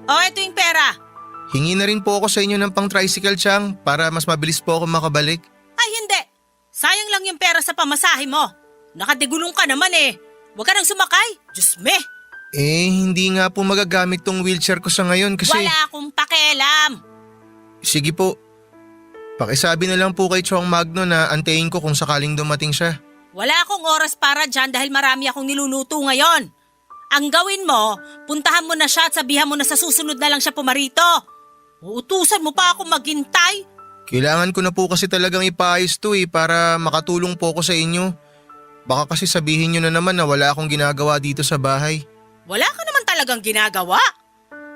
Oh, ito yung pera. Hingi na rin po ako sa inyo ng pang-tricycle, Chang, para mas mabilis po ako makabalik. Ay hindi, sayang lang yung pera sa pamasahe mo. Nakadigulong ka naman eh. Huwag ka nang sumakay, Diyos me. Eh, hindi nga po magagamit tong wheelchair ko sa ngayon kasi… Wala akong pakialam. Sige po. Pakisabi na lang po kay Chong Magno na antayin ko kung sakaling dumating siya. Wala akong oras para dyan dahil marami akong niluluto ngayon. Ang gawin mo, puntahan mo na siya at sabihan mo na sa susunod na lang siya pumarito. Uutusan mo pa ako maghintay? Kailangan ko na po kasi talagang ipaayos to eh para makatulong po ako sa inyo. Baka kasi sabihin nyo na naman na wala akong ginagawa dito sa bahay. Wala ka naman talagang ginagawa.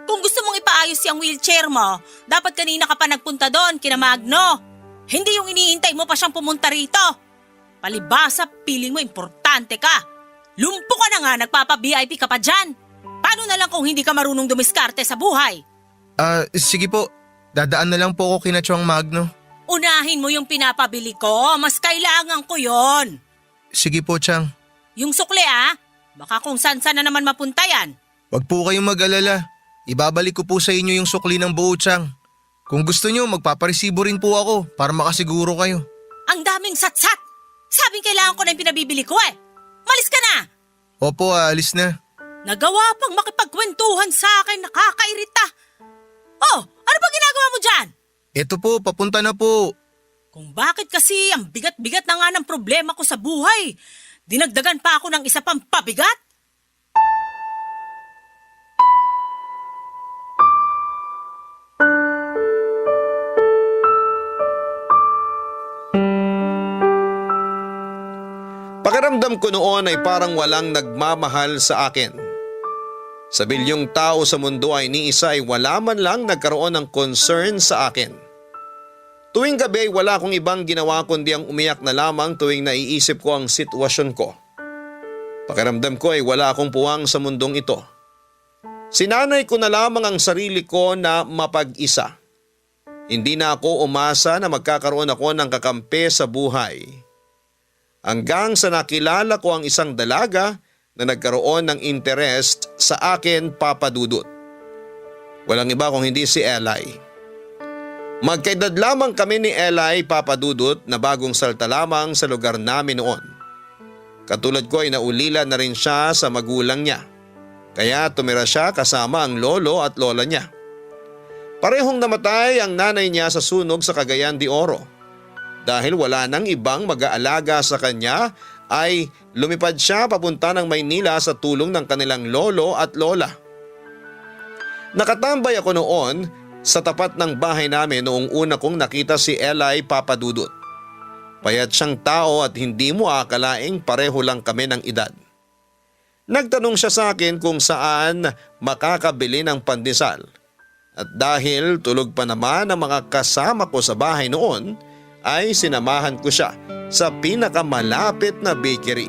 Kung gusto mong ipaayos yung wheelchair mo, dapat kanina ka pa nagpunta doon, kina Magno. Hindi yung iniintay mo pa siyang pumunta rito. Palibasa, piling mo importante ka. Lumpo ka na nga, nagpapa-VIP ka pa dyan. Paano na lang kung hindi ka marunong dumiskarte sa buhay? Sige po. Dadaan na lang po ako kina Chong Magno. Unahin mo yung pinapabili ko, mas kailangan ko yon. Sige po, Chang. Yung sukli baka kung saan-saan na naman mapunta yan. Wag po kayong mag-alala. Ibabalik ko po sa inyo yung sukli ng buo, Chang. Kung gusto nyo, magpaparesibo rin po ako para makasiguro kayo. Ang daming satsat. Sabing kailangan ko na yung pinabibili ko eh. Malis ka na! Opo, alis na. Nagawa pang makipagkwentuhan sa akin, nakakairita. Oh, ano ba ginagawa mo dyan? Eto po, papunta na po. Kung bakit kasi ang bigat-bigat na nga ng problema ko sa buhay. Dinagdagan pa ako ng isa pang pabigat? Pakiramdam ko noon ay parang walang nagmamahal sa akin. Sa bilyong tao sa mundo ay ni isa ay wala man lang nagkaroon ng concern sa akin. Tuwing gabi ay wala akong ibang ginawa kundi ang umiyak na lamang tuwing naiisip ko ang sitwasyon ko. Pakiramdam ko ay wala akong puwang sa mundong ito. Sinanay ko na lamang ang sarili ko na mapag-isa. Hindi na ako umasa na magkakaroon ako ng kakampi sa buhay. Hanggang sa nakilala ko ang isang dalaga na nagkaroon ng interest sa akin, Papa Dudut. Walang iba kung hindi si Eli. Magkaedad lamang kami ni Eli, Papa Dudut, na bagong salta lamang sa lugar namin noon. Katulad ko ay naulila na rin siya sa magulang niya. Kaya tumira siya kasama ang lolo at lola niya. Parehong namatay ang nanay niya sa sunog sa Cagayan de Oro. Dahil wala nang ibang mag-aalaga sa kanya ay lumipad siya papunta ng Maynila sa tulong ng kanilang lolo at lola. Nakatambay ako noon sa tapat ng bahay namin noong una kong nakita si Eli, Papa Dudut. Payat siyang tao at hindi mo akalaing pareho lang kami ng edad. Nagtanong siya sa akin kung saan makakabili ng pandesal. At dahil tulog pa naman ang mga kasama ko sa bahay noon, ay sinamahan ko siya sa pinakamalapit na bakery.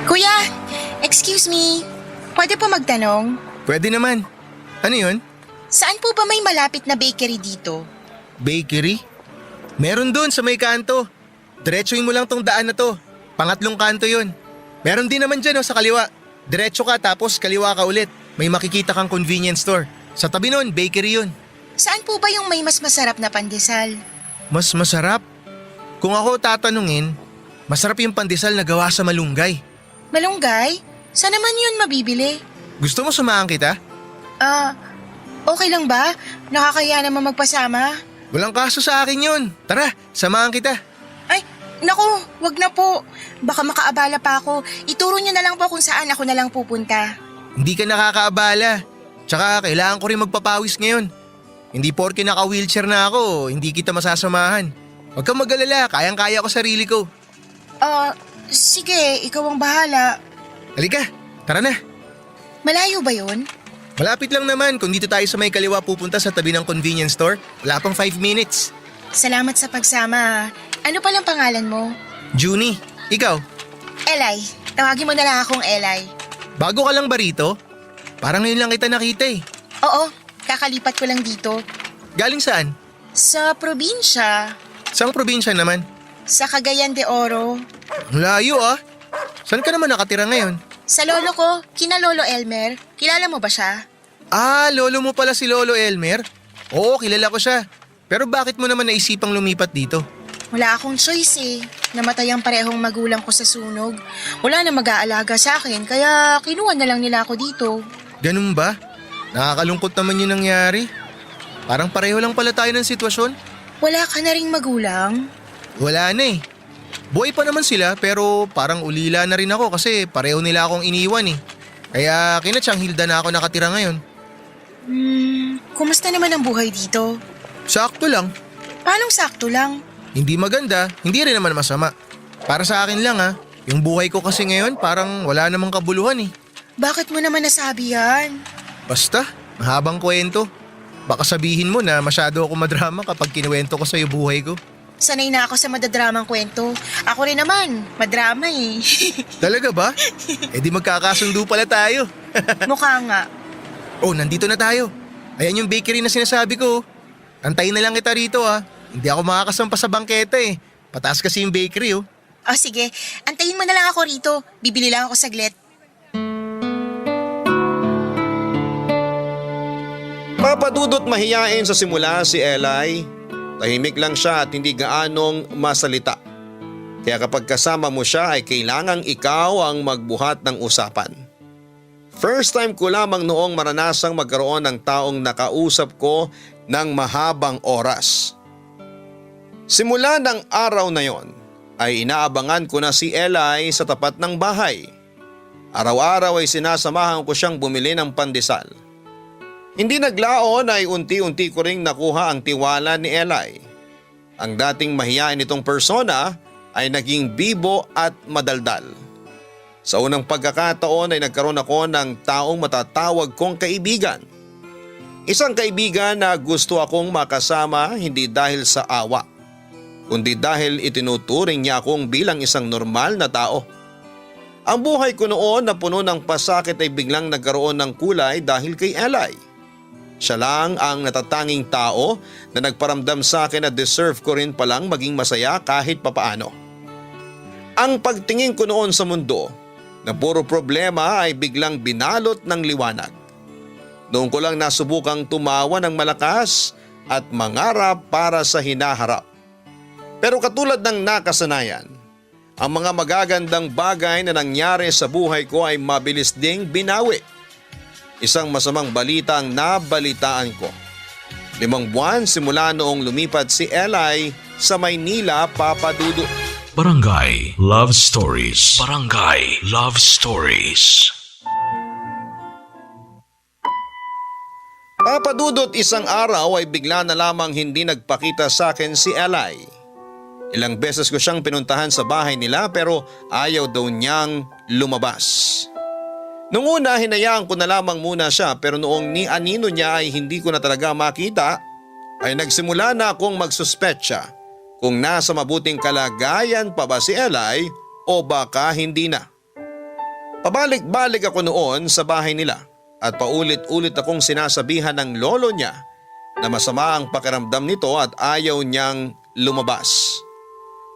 Kuya, excuse me. Pwede po magtanong? Pwede naman. Ano yun? Saan po ba may malapit na bakery dito? Bakery? Meron doon sa may kanto. Diretsuin mo lang tong daan na to. Pangatlong kanto yun. Meron din naman dyan sa kaliwa. Diretso ka tapos kaliwa ka ulit. May makikita kang convenience store. Sa tabi nun, bakery yun. Saan po ba yung may mas masarap na pandesal? Mas masarap? Kung ako tatanungin, masarap yung pandesal na gawa sa malunggay. Malunggay? Saan naman yun mabibili? Gusto mo samahan kita? Okay lang ba? Nakakaya naman magpasama. Walang kaso sa akin yun. Tara, samahan kita. Ay, naku, wag na po. Baka makaabala pa ako. Ituro niyo na lang po kung saan ako na lang pupunta. Hindi ka nakakaabala. Tsaka kailangan ko rin magpapawis ngayon. Hindi porke naka-wheelchair na ako, hindi kita masasamahan. Huwag kang mag-alala, kayang-kaya ko sarili ko. Sige, ikaw ang bahala. Halika, tara na. Malayo ba yun? Malapit lang naman kung dito tayo sa may kaliwa pupunta sa tabi ng convenience store. Wala pang 5 minutes. Salamat sa pagsama. Ano palang pangalan mo? Junie, ikaw, Elay. Tawagin mo na lang akong Elay. bago ka lang ba rito? Parang ngayon lang kita nakita eh. Oo, kakalipat ko lang dito. Galing saan? Sa probinsya. Saang probinsya naman? Sa Cagayan de Oro. Ang layo ah. Saan ka naman nakatira ngayon? Sa lolo ko, kina Lolo Elmer. Kilala mo ba siya? Ah, lolo mo pala si Lolo Elmer? Oo, kilala ko siya. Pero bakit mo naman naisipang lumipat dito? Wala akong choice eh. Namatay ang parehong magulang ko sa sunog. Wala na mag-aalaga sa akin, kaya kinuha na lang nila ako dito. Ganun ba? Nakakalungkot naman yung nangyari. Parang pareho lang pala tayo ng sitwasyon. Wala ka na ring magulang? Wala na eh. Buhay pa naman sila pero parang ulila na rin ako kasi pareho nila akong iniwan eh. Kaya kinatsang Hilda na ako nakatira ngayon. Kumusta naman ang buhay dito? Sakto lang. Paanong sakto lang? Hindi maganda, hindi rin naman masama. Para sa akin lang ha, yung buhay ko kasi ngayon parang wala namang kabuluhan eh. Bakit mo naman nasabi yan? Basta, mahabang kwento. Baka sabihin mo na masyado ako madrama kapag kinuwento ko sa'yo buhay ko. Sanay na ako sa madadramang kwento. Ako rin naman, madrama eh. Talaga ba? Eh di magkakasundo pala tayo. Mukha nga. Oh, nandito na tayo. Ayan yung bakery na sinasabi ko. Antayin na lang kita rito ha. Hindi ako makakasampa sa bangketa eh. Pataas kasi yung bakery oh. Sige, antayin mo na lang ako rito. Bibili lang ako saglit. Papadudot mahiyain sa simula si Eli. Tahimik lang siya at hindi gaanong masalita. Kaya kapag kasama mo siya ay kailangang ikaw ang magbuhat ng usapan. First time ko lamang noong maranasang magkaroon ng taong nakausap ko ng mahabang oras. Simula ng araw na yon ay inaabangan ko na si Eli sa tapat ng bahay. Araw-araw ay sinasamahan ko siyang bumili ng pandesal. Hindi naglaon ay unti-unti ko ring nakuha ang tiwala ni Eli. Ang dating mahiyain nitong persona ay naging bibo at madaldal. Sa unang pagkakataon ay nagkaroon ako ng taong matatawag kong kaibigan. Isang kaibigan na gusto akong makasama hindi dahil sa awa, kundi dahil itinuturing niya akong bilang isang normal na tao. Ang buhay ko noon na puno ng pasakit ay biglang nagkaroon ng kulay dahil kay Eli. Siya lang ang natatanging tao na nagparamdam sa akin na deserve ko rin palang maging masaya kahit papaano. Ang pagtingin ko noon sa mundo na puro problema ay biglang binalot ng liwanag. Noon ko lang nasubukang tumawa ng malakas at mangarap para sa hinaharap. Pero katulad ng nakasanayan, ang mga magagandang bagay na nangyari sa buhay ko ay mabilis ding binawi. Isang masamang balita ang nabalitaan ko. 5 buwan simula noong lumipat si Eli sa Maynila, Papadudot. Barangay Love Stories. Barangay Love Stories. Papadudot, isang araw ay bigla na lamang hindi nagpakita sa akin si Eli. Ilang beses ko siyang pinuntahan sa bahay nila pero ayaw daw niyang lumabas. Noong una hinayaan ko na lamang muna siya pero noong ni anino niya ay hindi ko na talaga makita ay nagsimula na akong magsuspetsa kung nasa mabuting kalagayan pa ba si Eli o baka hindi na. Pabalik-balik ako noon sa bahay nila at paulit-ulit akong sinasabihan ng lolo niya na masama ang pakiramdam nito at ayaw niyang lumabas.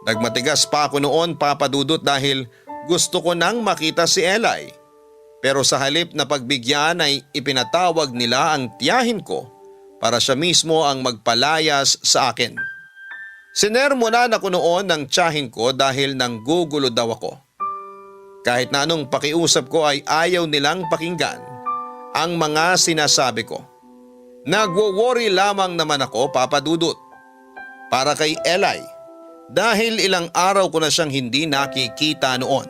Nagmatigas pa ako noon, Papadudot, dahil gusto ko nang makita si Eli. Pero sa halip na pagbigyan ay ipinatawag nila ang tiyahin ko para siya mismo ang magpalayas sa akin. Sinermonan ako noon ng tiyahin ko dahil nanggugulo daw ako. Kahit na anong pakiusap ko ay ayaw nilang pakinggan ang mga sinasabi ko. Nagwo-worry lamang naman ako, Papa Dudut, para kay Eli dahil ilang araw ko na siyang hindi nakikita noon.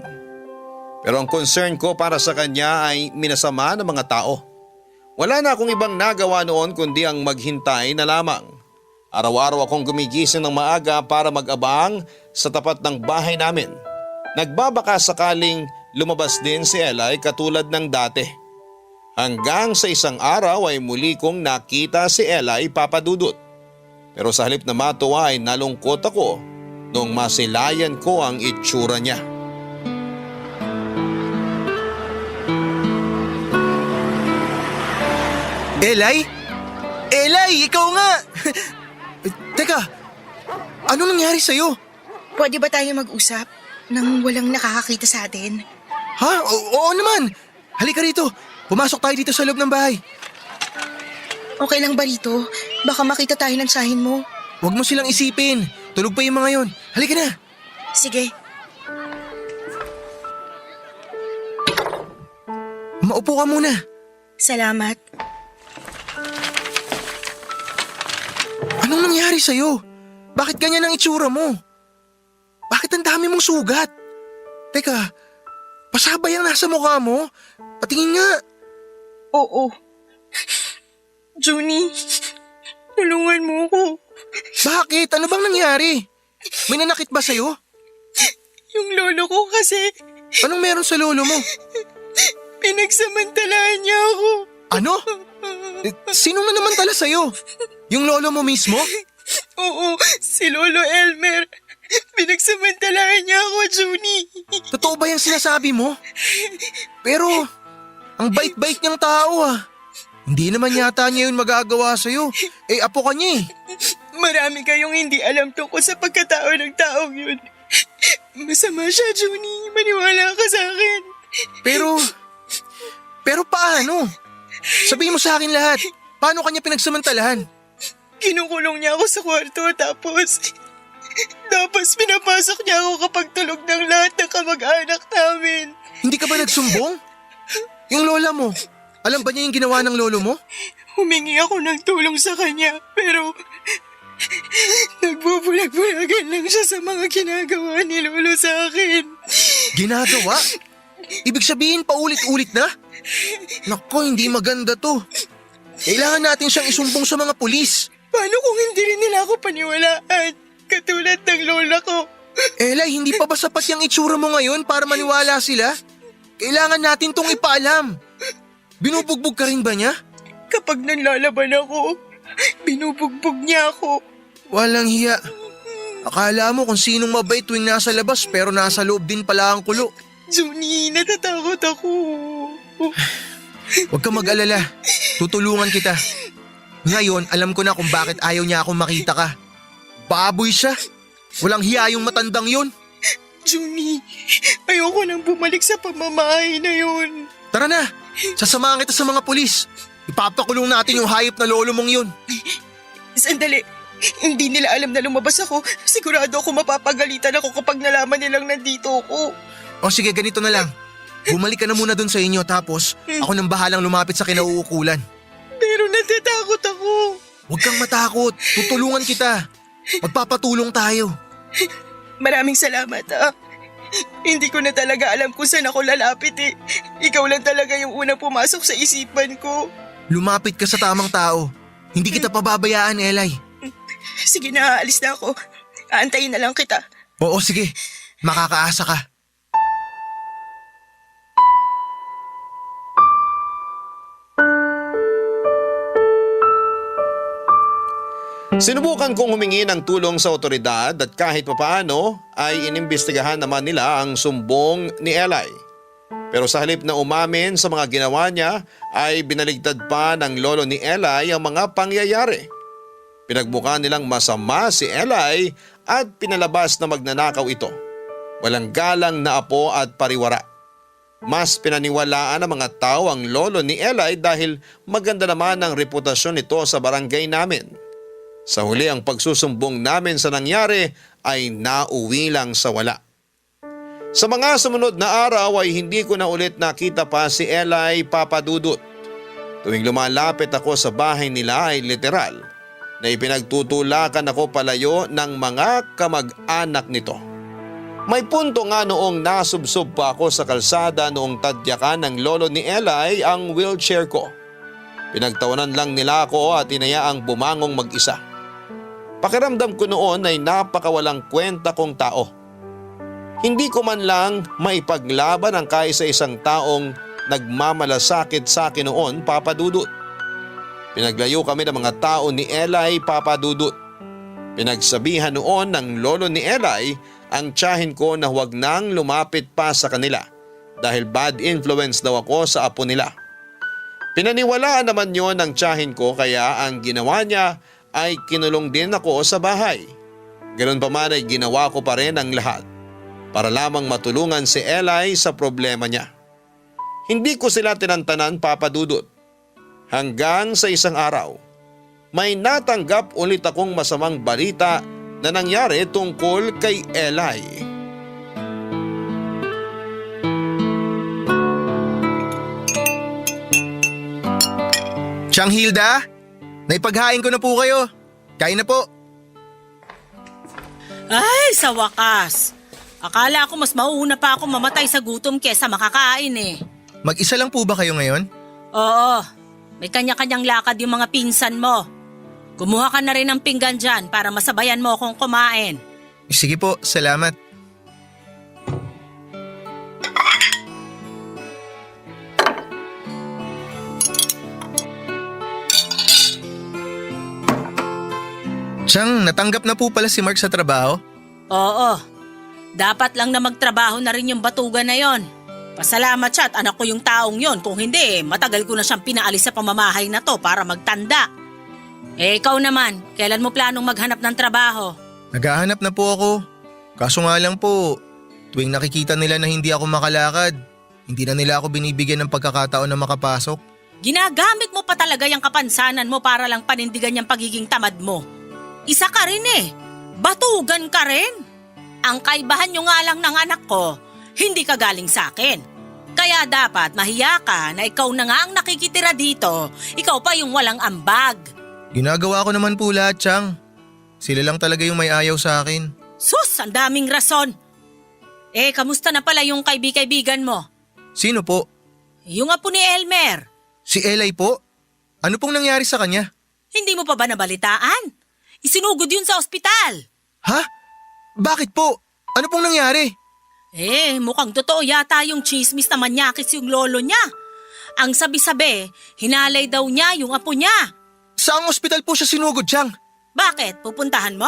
Pero ang concern ko para sa kanya ay minasama ng mga tao. Wala na akong ibang nagawa noon kundi ang maghintay na lamang. Araw-araw akong gumigising ng maaga para mag-abang sa tapat ng bahay namin. Nagbabaka sakaling lumabas din si Eli katulad ng dati. Hanggang sa isang araw ay muli kong nakita si Eli, Papa Dudut. Pero sa halip na matuwa ay nalungkot ako nung masilayan ko ang itsura niya. Eli? Eli, ikaw nga! Teka, anong nangyari sa'yo? Pwede ba tayo mag-usap nang walang nakakakita sa atin? Ha? Oo naman! Halika rito, pumasok tayo dito sa loob ng bahay. Okay lang ba rito? Baka makita tayo ng tsahin mo. Huwag mo silang isipin, tulog pa yung mga yon. Halika na! Sige. Maupo ka muna. Salamat. Anong nangyari sa'yo? Bakit ganyan ang itsura mo? Bakit ang dami mong sugat? Teka, pasabay ang nasa mukha mo? Patingin nga. Oo. Junie, tulungan mo ako. Bakit? Ano bang nangyari? May nanakit ba sa'yo? Yung lolo ko kasi, Anong meron sa lolo mo? pinagsamantalaan niya ako. Ano? Sino na naman tala sa'yo? Yung lolo mo mismo? Oo, si Lolo Elmer. Pinagsamantalaan niya ako, Junie. Totoo ba yung sinasabi mo? Pero, ang bait-bait niyang tao ah. Hindi naman yata niya yun magagawa sa'yo. Eh, apo ka niya eh. Marami kayong hindi alam tungkol sa pagkatao ng taong yun. Masama siya, Junie. Maniwala ka sa akin. Pero paano? Sabihin mo sa akin lahat. Paano kanya pinagsamantalahan? Kinukulong niya ako sa kwarto tapos pinapasok niya ako kapag tulog ng lahat ng kamag-anak namin. Hindi ka ba nagsumbong? Yung lola mo, alam ba niya yung ginawa ng lolo mo? Humingi ako ng tulong sa kanya pero nagbubulag-bulagan lang siya sa mga ginagawa ni Lolo sa akin. Ginagawa? Ibig sabihin paulit-ulit na? Nako, hindi maganda to. Kailangan natin siyang isumbong sa mga pulis. Paano kung hindi rin nila ako paniwalaan? Katulad ng lola ko. Elay, hindi pa ba sapat yung itsura mo ngayon para maniwala sila? Kailangan natin tong ipaalam. Binubugbog ka rin ba niya? Kapag nanlalaban ako, binubugbog niya ako. Walang hiya. Akala mo kung sinong mabait tuwing nasa labas pero nasa loob din pala ang kulo. Junie, natatakot ako. Huwag kang mag-alala. Tutulungan kita. Ngayon, alam ko na kung bakit ayaw niya akong makita ka. Baboy siya. Walang hiya yung matandang yun. Junie, ayoko nang bumalik sa pamamahay na yun. Tara na, sasamahan kita sa mga pulis. Ipapakulong natin yung hayop na lolo mong yun. Sandali, hindi nila alam na lumabas ako. Sigurado ako mapapagalitan ako kapag nalaman nilang nandito ako. O sige, ganito na lang. Bumalik ka na muna dun sa inyo tapos ako nang bahalang lumapit sa kinauukulan. Pero natatakot ako. Huwag kang matakot, tutulungan kita. Magpapatulong tayo. Maraming salamat ah. Hindi ko na talaga alam kung saan ako lalapit eh. Ikaw lang talaga yung unang pumasok sa isipan ko. Lumapit ka sa tamang tao. Hindi kita pababayaan, Elay. Sige na, alis na ako. Aantayin na lang kita. Oo, sige. Makakaasa ka. Sinubukan kong humingi ng tulong sa otoridad at kahit papaano ay inimbestigahan naman nila ang sumbong ni Eli. Pero sa halip na umamin sa mga ginawa niya ay binaligtad pa ng lolo ni Eli ang mga pangyayari. Pinagmukha nilang masama si Eli at pinalabas na magnanakaw ito. Walang galang na apo at pariwara. Mas pinaniwalaan ng mga tao ang lolo ni Eli dahil maganda naman ang reputasyon nito sa barangay namin. Sa huli ang pagsusumbong namin sa nangyari ay nauwi lang sa wala. Sa mga sumunod na araw ay hindi ko na ulit nakita pa si Eli, Papa Dudut. Tuwing lumalapit ako sa bahay nila ay literal na ipinagtutulakan ako palayo ng mga kamag-anak nito. May punto nga noong nasubsob pa ako sa kalsada noong tadyakan ng lolo ni Eli ang wheelchair ko. Pinagtawanan lang nila ako at inayaang bumangong mag-isa. Pakiramdam ko noon ay napakawalang kwenta kong tao. Hindi ko man lang maipaglaban ang kaisa-isang taong nagmamalasakit sa akin noon, Papa Dudut. Pinaglayo kami ng mga tao ni Eli, Papa Dudut. Pinagsabihan noon ng lolo ni Eli ang tiyahin ko na huwag nang lumapit pa sa kanila dahil bad influence daw ako sa apo nila. Pinaniwalaan naman yon ng tiyahin ko kaya ang ginawa niya ay kinulong din ako sa bahay. Ganun pa man ay ginawa ko pa rin ang lahat para lamang matulungan si Eli sa problema niya. Hindi ko sila tinantanan, Papa Dudut. Hanggang sa isang araw, may natanggap ulit akong masamang balita na nangyari tungkol kay Eli. Tiyang Hilda, naipaghain ko na po kayo. Kain na po. Ay, sa wakas. Akala ko mas mauuna pa ako mamatay sa gutom kesa makakain eh. Mag-isa lang po ba kayo ngayon? Oo, may kanya-kanyang lakad yung mga pinsan mo. Kumuha ka na rin ng pinggan dyan para masabayan mo akong kumain. Sige po, salamat. Tiyang, natanggap na po pala si Mark sa trabaho? Oo, dapat lang na magtrabaho na rin yung batugan na yon. Pasalamat siya at anak ko yung taong yon. Kung hindi, matagal ko na siyang pinaalis sa pamamahay na to para magtanda. Ikaw naman, kailan mo planong maghanap ng trabaho? Naghahanap na po ako. Kaso nga lang po, tuwing nakikita nila na hindi ako makalakad, hindi na nila ako binibigyan ng pagkakataon na makapasok. Ginagamit mo pa talaga yung kapansanan mo para lang panindigan yung pagiging tamad mo. Isa ka rin eh. Batugan ka rin. Ang kaibahan nyo nga lang ng anak ko, hindi ka galing sa akin. Kaya dapat mahiya ka na ikaw na nga ang nakikitira dito, ikaw pa yung walang ambag. Ginagawa ko naman po lahat, Tiyang. Sila lang talaga yung may ayaw sa akin. Sus, ang daming rason. Kamusta na pala yung kaibigan mo? Sino po? Yung apo ni Elmer. Si Eli po? Ano pong nangyari sa kanya? Hindi mo pa ba nabalitaan? Isinugod yun sa ospital. Ha? Bakit po? Ano pong nangyari? Mukhang totoo yata yung chismis na manyakis yung lolo niya. Ang sabi-sabi, hinalay daw niya yung apo niya. Saang ospital po siya sinugod, Tiyang? Bakit? Pupuntahan mo?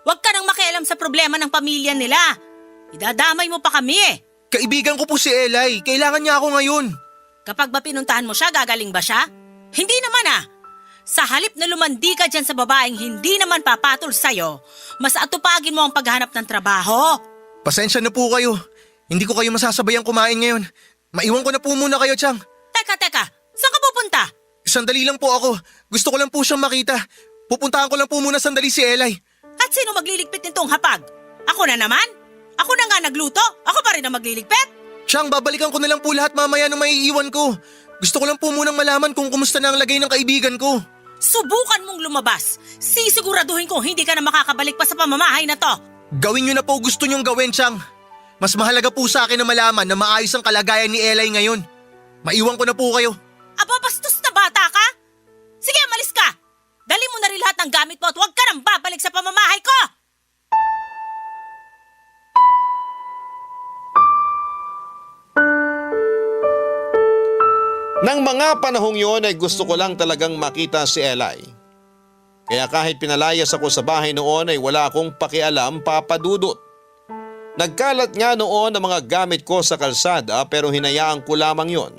Huwag ka nang makialam sa problema ng pamilya nila. Idadamay mo pa kami eh. Kaibigan ko po si Eli. Kailangan niya ako ngayon. Kapag ba pinuntahan mo siya, gagaling ba siya? Hindi naman ah. Sa halip na lumandi ka dyan sa babaeng hindi naman papatol sa'yo, mas atupagin mo ang paghanap ng trabaho. Pasensya na po kayo. Hindi ko kayo masasabayang kumain ngayon. Maiwan ko na po muna kayo, Tiyang. Teka. Saan ka pupunta? Sandali lang po ako. Gusto ko lang po siyang makita. Pupuntahan ko lang po muna sandali si Eli. At sino magliligpit nitong hapag? Ako na naman? Ako na nga nagluto? Ako pa rin ang magliligpit? Tiyang, babalikan ko na lang po lahat mamaya nung maiiwan ko. Gusto ko lang po munang malaman kung kumusta na ang lagay ng kaibigan ko. Subukan mong lumabas. Sisiguraduhin kong hindi ka na makakabalik pa sa pamamahay na to. Gawin niyo na po gusto niyong gawin, Tiyang. Mas mahalaga po sa akin na malaman na maayos ang kalagayan ni Eli ngayon. Maiwan ko na po kayo. Aba, bastos na bata ka? Sige, malis ka. Dali mo na rin lahat ng gamit mo at huwag ka nang babalik sa pamamahay ko. Nang mga panahong yon ay gusto ko lang talagang makita si Eli. Kaya kahit pinalayas ako sa bahay noon ay wala akong pakialam, Papa Dudut. Nagkalat nga noon ang mga gamit ko sa kalsada pero hinayaan ko lamang yon.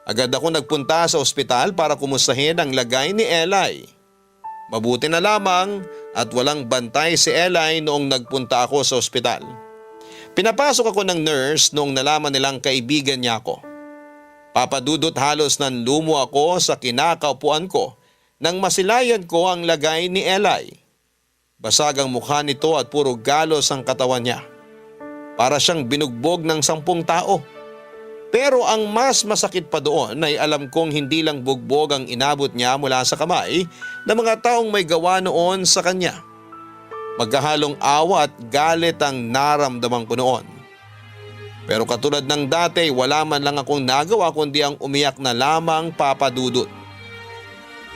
Agad ako nagpunta sa ospital para kumustahin ang lagay ni Eli. Mabuti na lamang at walang bantay si Eli noong nagpunta ako sa ospital. Pinapasok ako ng nurse noong nalaman nilang kaibigan niya ako. Papa Dudut, halos nanlumo ako sa kinakaupuan ko nang masilayan ko ang lagay ni Eli. Basag ang mukha nito at puro galos ang katawan niya. Para siyang binugbog ng 10 tao. Pero ang mas masakit pa doon ay alam kong hindi lang bugbog ang inabot niya mula sa kamay ng mga taong may gawa noon sa kanya. Magkahalong awa at galit ang naramdaman ko noon. Pero katulad ng dati, wala man lang akong nagawa kundi ang umiyak na lamang, Papa Dudut.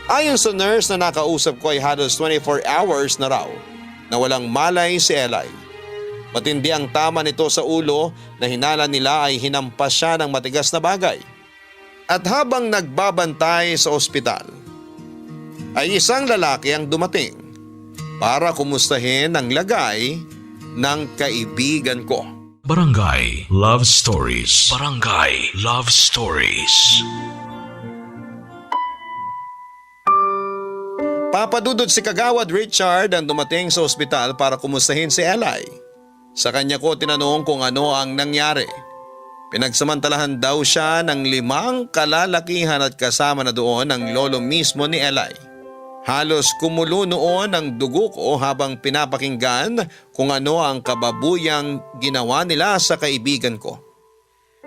Ayon sa nurse na nakausap ko ay halos 24 hours na raw na walang malay si Eli. Matindi ang tama nito sa ulo na hinala nila ay hinampas siya ng matigas na bagay. At habang nagbabantay sa ospital, ay isang lalaki ang dumating para kumustahin ang lagay ng kaibigan ko. Barangay Love Stories. Barangay Love Stories. Papadudod si Kagawad Richard ang dumating sa ospital para kumustahin si Eli. Sa kanya ko tinanong kung ano ang nangyari. Pinagsamantalahan daw siya ng 5 kalalakihan at kasama na doon ang lolo mismo ni Eli. Halos kumulo noon ang dugo ko habang pinapakinggan kung ano ang kababuyang ginawa nila sa kaibigan ko.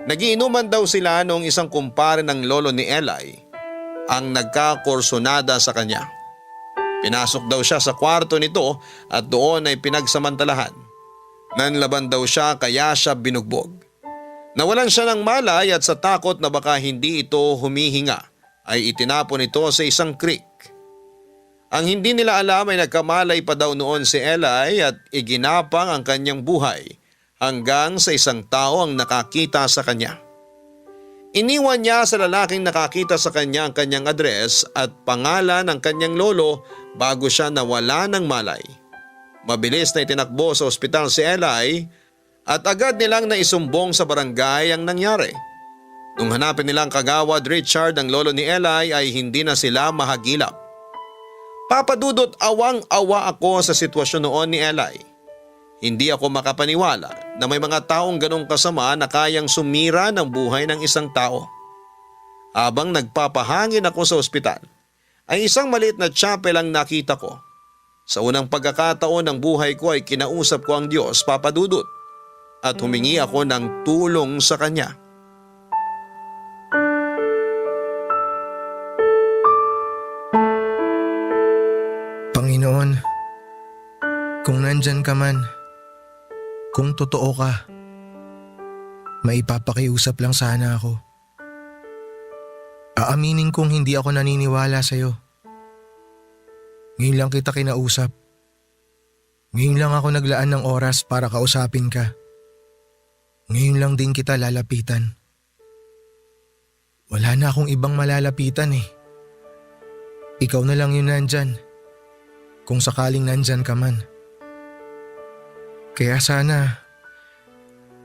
Nagiinuman daw sila noong isang kumpare ng lolo ni Eli ang nagkakorsonada sa kanya. Pinasok daw siya sa kwarto nito at doon ay pinagsamantalahan. Nanlaban daw siya kaya siya binugbog. Nawalan siya ng malay at sa takot na baka hindi ito humihinga ay itinapon ito sa isang creek. Ang hindi nila alam ay nagkamalay pa daw noon si Eli at iginapang ang kanyang buhay hanggang sa isang tao ang nakakita sa kanya. Iniwan niya sa lalaking nakakita sa kanya ang kanyang address at pangalan ng kanyang lolo bago siya nawala ng malay. Mabilis na itinakbo sa ospital si Eli at agad nilang naisumbong sa barangay ang nangyari. Nung hanapin nilang Kagawad Richard ang lolo ni Eli ay hindi na sila mahagilap. Papadudot, awang-awa ako sa sitwasyon noon ni Eli. Hindi ako makapaniwala na may mga taong ganong kasama na kayang sumira ng buhay ng isang tao. Habang nagpapahangin ako sa ospital, ay isang maliit na chapel ang nakita ko. Sa unang pagkakataon ng buhay ko ay kinausap ko ang Diyos, Papa Dudut, at humingi ako ng tulong sa Kanya. Panginoon, kung nandyan ka man, kung totoo ka, maipapakiusap lang sana ako. Aaminin kong hindi ako naniniwala sa'yo. Ngayon lang kita kinausap. Ngayon lang ako naglaan ng oras para kausapin ka. Ngayon lang din kita lalapitan. Wala na akong ibang malalapitan eh. Ikaw na lang yun nandyan. Kung sakaling nandyan ka man. Kaya sana,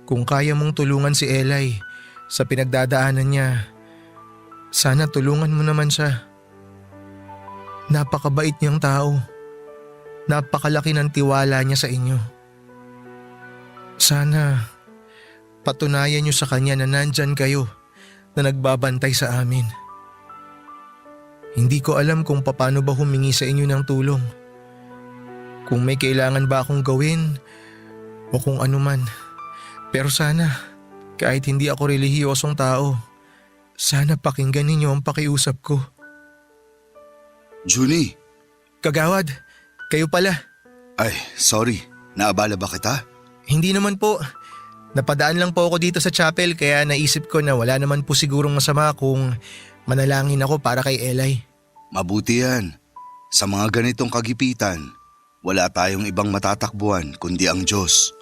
kung kaya mong tulungan si Eli sa pinagdadaanan niya, sana tulungan mo naman siya. Napakabait niyang tao. Napakalaki ng tiwala niya sa inyo. Sana patunayan niyo sa kanya na nandyan kayo, na nagbabantay sa amin. Hindi ko alam kung paano ba humingi sa inyo ng tulong. Kung may kailangan ba akong gawin o kung ano man. Pero sana, kahit hindi ako relihiyosong tao, sana pakinggan ninyo ang pakiusap ko. Junie. Kagawad, kayo pala. Ay, sorry. Naabala ba kita? Hindi naman po. Napadaan lang po ako dito sa chapel kaya naisip ko na wala naman po sigurong masama kung manalangin ako para kay Eli. Mabuti yan. Sa mga ganitong kagipitan, wala tayong ibang matatakbuhan kundi ang Diyos.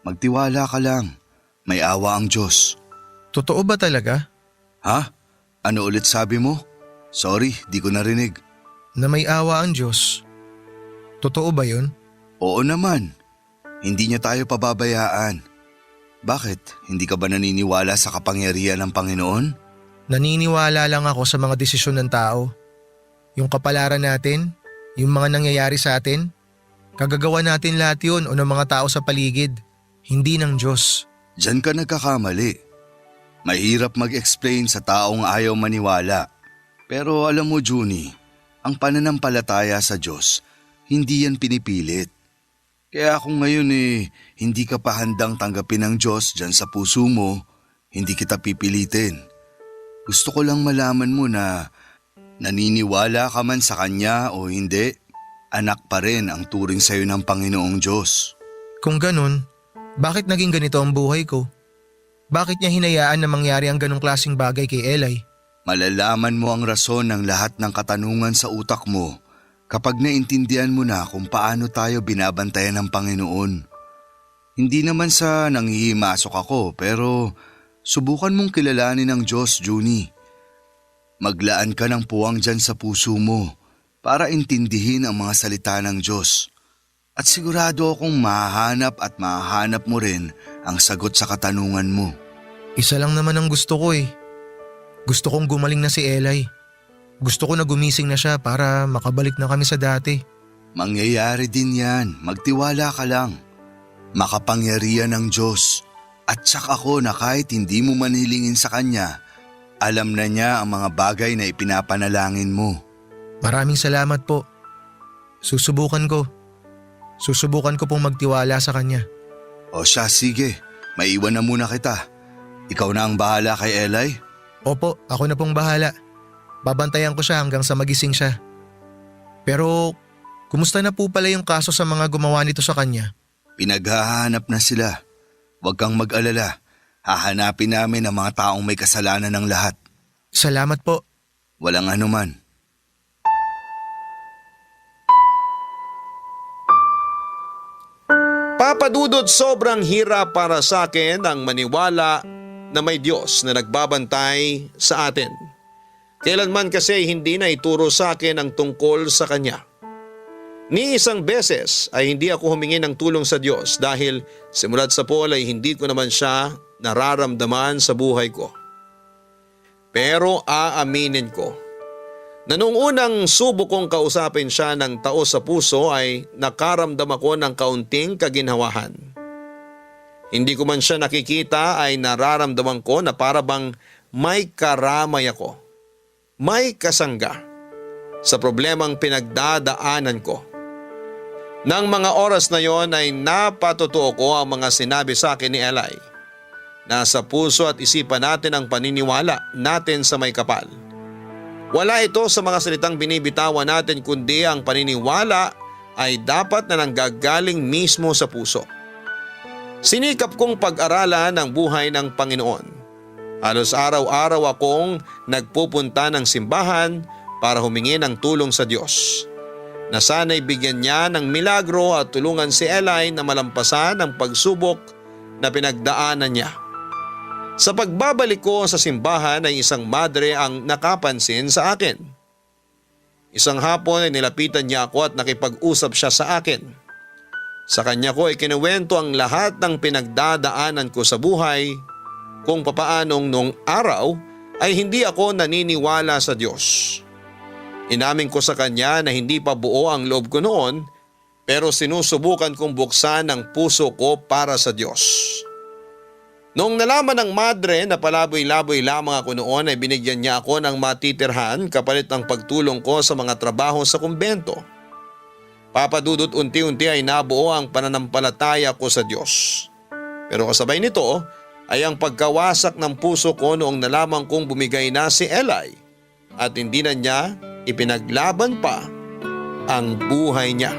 Magtiwala ka lang. May awa ang Diyos. Totoo ba talaga? Ha? Ano ulit sabi mo? Sorry, di ko narinig. Na may awa ang Diyos? Totoo ba yun? Oo naman. Hindi niya tayo pababayaan. Bakit? Hindi ka ba naniniwala sa kapangyarihan ng Panginoon? Naniniwala lang ako sa mga desisyon ng tao. Yung kapalaran natin, yung mga nangyayari sa atin, kagagawa natin lahat yun o ng mga tao sa paligid, hindi ng Diyos. Diyan ka nagkakamali. Mahirap mag-explain sa taong ayaw maniwala. Pero alam mo, Junie, Ang pananampalataya sa Diyos, hindi yan pinipilit. Kaya kung ngayon hindi ka pa handang tanggapin ng Diyos dyan sa puso mo, hindi kita pipilitin. Gusto ko lang malaman mo na naniniwala ka man sa Kanya o hindi, anak pa rin ang turing sa'yo ng Panginoong Diyos. Kung ganun, bakit naging ganito ang buhay ko? Bakit niya hinayaan na mangyari ang ganong klaseng bagay kay Eli? Malalaman mo ang rason ng lahat ng katanungan sa utak mo kapag naintindihan mo na kung paano tayo binabantayan ng Panginoon. Hindi naman sa nanghihimasok ako pero subukan mong kilalanin ang Diyos, Junie. Maglaan ka ng puwang dyan sa puso mo para intindihin ang mga salita ng Diyos. At sigurado akong mahahanap mo rin ang sagot sa katanungan mo. Isa lang naman ang gusto ko eh. Gusto kong gumaling na si Eli. Gusto ko na gumising na siya para makabalik na kami sa dati. Mangyayari din yan, magtiwala ka lang. Makapangyarihan ng Diyos. At saka ako na kahit hindi mo manhilingin sa Kanya, alam na niya ang mga bagay na ipinapanalangin mo. Maraming salamat po. Susubukan ko. Susubukan ko pong magtiwala sa Kanya. O siya, sige. Maiwan na muna kita. Ikaw na ang bahala kay Eli? Opo, ako na pong bahala. Babantayan ko siya hanggang sa magising siya. Pero, kumusta na po pala yung kaso sa mga gumawa nito sa kanya? Pinaghahanap na sila. Huwag kang mag-alala. Hahanapin namin ang mga taong may kasalanan ng lahat. Salamat po. Walang anuman. Papadudot, sobrang hirap para sa akin ang maniwala na may Diyos na nagbabantay sa atin. Kailanman kasi hindi na ituro sa akin ang tungkol sa Kanya. Ni isang beses ay hindi ako humingi ng tulong sa Diyos dahil simulat sa pool ay hindi ko naman siya nararamdaman sa buhay ko. Pero aaminin ko na noong unang subok kong kausapin siya ng taos sa puso ay nakaramdam ako ng kaunting kaginhawahan. Hindi ko man siya nakikita ay nararamdaman ko na para bang may karamay ako. May kasangga sa problemang pinagdadaanan ko. Nang mga oras na yon ay napatotoo ko ang mga sinabi sa akin ni Eli. Nasa puso at isipan natin ang paniniwala natin sa may kapal. Wala ito sa mga salitang binibitawan natin kundi ang paniniwala ay dapat na nanggagaling mismo sa puso. Sinikap kong pag-aralan ang buhay ng Panginoon. Halos araw-araw akong nagpupunta ng simbahan para humingi ng tulong sa Diyos. Na sana'y bigyan niya ng milagro at tulungan si Eli na malampasan ang pagsubok na pinagdaanan niya. Sa pagbabalik ko sa simbahan ay isang madre ang nakapansin sa akin. Isang hapon ay nilapitan niya ako at nakipag-usap siya sa akin. Sa kanya ko ay kinuwento ang lahat ng pinagdadaanan ko sa buhay, kung papaanong nung araw ay hindi ako naniniwala sa Diyos. Inamin ko sa kanya na hindi pa buo ang loob ko noon pero sinusubukan kong buksan ang puso ko para sa Diyos. Noong nalaman ng madre na palaboy-laboy lamang ako noon ay binigyan niya ako ng matitirhan kapalit ng pagtulong ko sa mga trabaho sa kumbento. Papadudot unti-unti ay nabuo ang pananampalataya ko sa Diyos. Pero kasabay nito ay ang pagkawasak ng puso ko noong nalaman kong bumigay na si Eli at hindi na niya ipinaglaban pa ang buhay niya.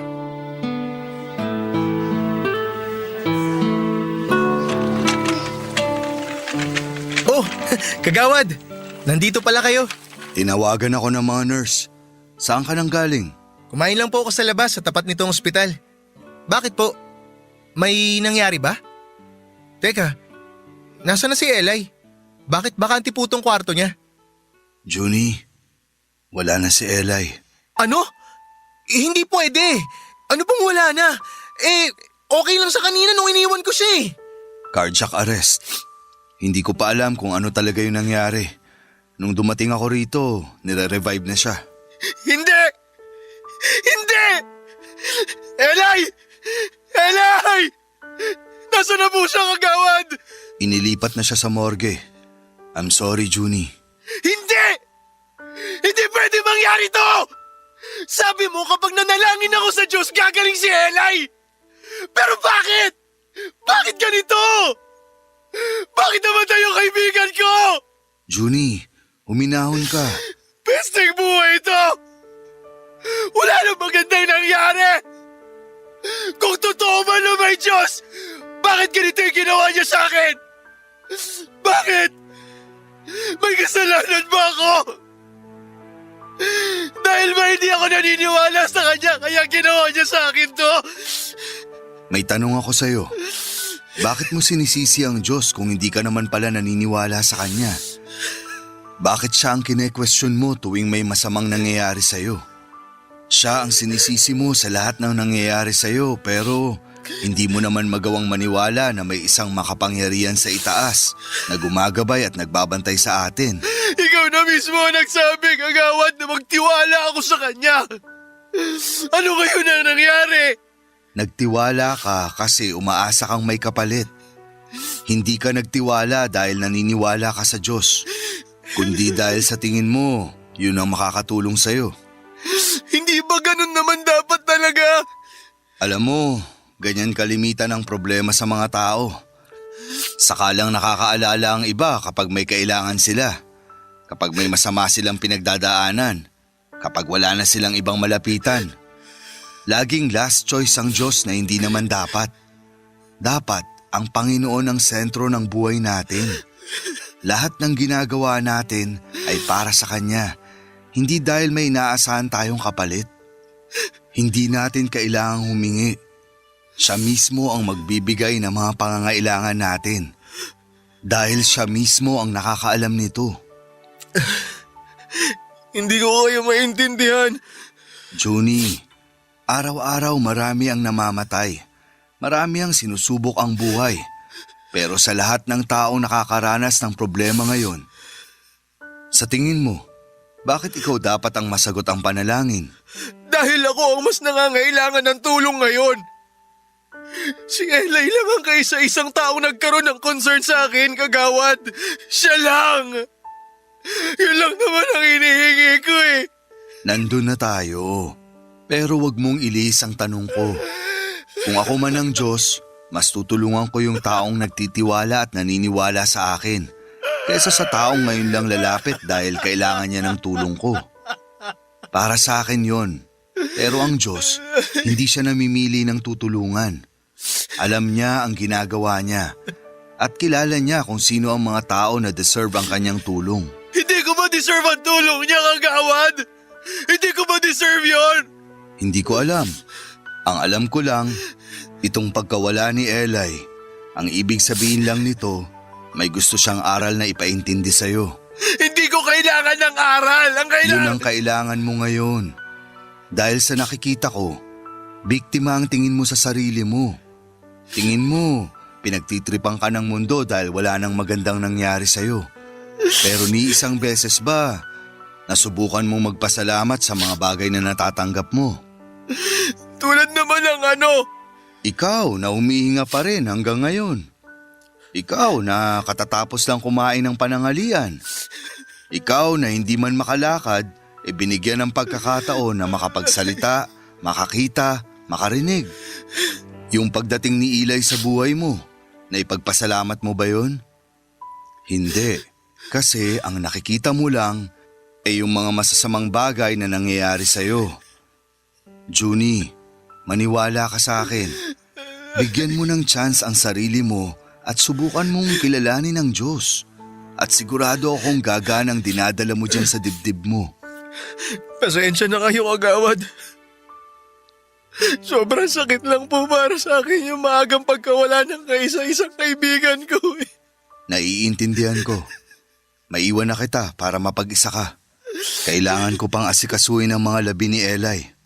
Oh, kagawad! Nandito pala kayo. Tinawagan ako ng mga nurse. Saan ka nang galing? Kumain lang po ako sa labas sa tapat nitong ospital. Bakit po? May nangyari ba? Teka, nasaan na si Eli? Bakit bakante po tong kwarto niya? Junie, wala na si Eli. Ano? Hindi pwede. Ano pong wala na? Okay lang sa kanina nung iniwan ko siya eh. Cardiac arrest. Hindi ko pa alam kung ano talaga yung nangyari. Nung dumating ako rito, nire-revive na siya. Hindi! Hindi! Eli! Eli! Nasaan na po siya, kagawad? Inilipat na siya sa morgue. I'm sorry, Junie. Hindi! Hindi pwede mangyari to! Sabi mo kapag nanalangin ako sa Diyos, gagaling si Eli! Pero bakit? Bakit ganito? Bakit namatay yung kaibigan ko? Junie, huminahon ka. Pesteng buhay ito! Wala nang magandang nangyari! Kung totoo man na may Diyos, bakit ganito yung ginawa niya sa akin? Bakit? May kasalanan ba ako? Dahil ba hindi ako naniniwala sa kanya kaya ginawa niya sa akin to? May tanong ako sa'yo. Bakit mo sinisisi ang Diyos kung hindi ka naman pala naniniwala sa Kanya? Bakit siya ang kine-question mo tuwing may masamang nangyayari sa'yo? Siya ang sinisisi mo sa lahat ng nangyayari sa'yo pero hindi mo naman magawang maniwala na may isang makapangyarihan sa itaas na gumagabay at nagbabantay sa atin. Ikaw na mismo ang nagsabi, Kagawad, na magtiwala ako sa kanya. Ano ngayon ang nangyari? Nagtiwala ka kasi umaasa kang may kapalit. Hindi ka nagtiwala dahil naniniwala ka sa Diyos, kundi dahil sa tingin mo, yun ang makakatulong sa'yo. Hindi ba ganun naman dapat talaga? Alam mo, ganyan kalimitan ang problema sa mga tao. Sakalang nakakaalala ang iba kapag may kailangan sila, kapag may masama silang pinagdadaanan, kapag wala na silang ibang malapitan. Laging last choice ang Diyos na hindi naman dapat. Dapat ang Panginoon ang sentro ng buhay natin. Lahat ng ginagawa natin ay para sa Kanya, hindi dahil may inaasahan tayong kapalit. Hindi natin kailangang humingi. Siya mismo ang magbibigay ng mga pangangailangan natin. Dahil siya mismo ang nakakaalam nito. Hindi ko kayo maintindihan. Junie, araw-araw marami ang namamatay. Marami ang sinusubok ang buhay. Pero sa lahat ng taong nakakaranas ng problema ngayon, sa tingin mo, bakit ikaw dapat ang masagot ang panalangin? Dahil ako ang mas nangangailangan ng tulong ngayon. Si Eli lang ang kaisa-isang taong nagkaroon ng concern sa akin, Kagawad. Siya lang. Yun lang naman ang hinihingi ko eh. Nandun na tayo. Pero wag mong ilis ang tanong ko. Kung ako man ang Diyos, mas tutulungan ko yung taong nagtitiwala at naniniwala sa akin kaysa sa taong ngayon lang lalapit dahil kailangan niya ng tulong ko. Para sa akin yon. Pero ang Diyos, hindi siya namimili ng tutulungan. Alam niya ang ginagawa niya at kilala niya kung sino ang mga tao na deserve ang kanyang tulong. Hindi ko ba deserve ang tulong niya, Kagawad? Hindi ko ba deserve yon? Hindi ko alam. Ang alam ko lang, itong pagkawala ni Eli, ang ibig sabihin lang nito, may gusto siyang aral na ipaintindi sa'yo. Hindi ko kailangan ng aral. Yun ang kailangan mo ngayon. Dahil sa nakikita ko, biktima ang tingin mo sa sarili mo. Tingin mo, pinagtitripan ka ng mundo dahil wala nang magandang nangyari sa'yo. Pero ni isang beses ba, nasubukan mong magpasalamat sa mga bagay na natatanggap mo? Tulad naman ng ano? Ikaw na humihinga pa rin hanggang ngayon. Ikaw na katatapos lang kumain ng panangalian. Ikaw na hindi man makalakad, binigyan ng pagkakataon na makapagsalita, makakita, makarinig. Yung pagdating ni Eli sa buhay mo, na ipagpasalamat mo ba yun? Hindi, kasi ang nakikita mo lang ay yung mga masasamang bagay na nangyayari sa'yo. Junie, maniwala ka sa akin. Bigyan mo ng chance ang sarili mo at subukan mong kilalanin ang Diyos. At sigurado akong gaganang dinadala mo dyan sa dibdib mo. Pasensya na kayo, Kagawad. Sobrang sakit lang po para sa akin yung maagang pagkawala ng kaisa-isang kaibigan ko eh. Naiintindihan ko. Maiwan na kita para mapag-isa ka. Kailangan ko pang asikasuhin ang mga labi ni Eli.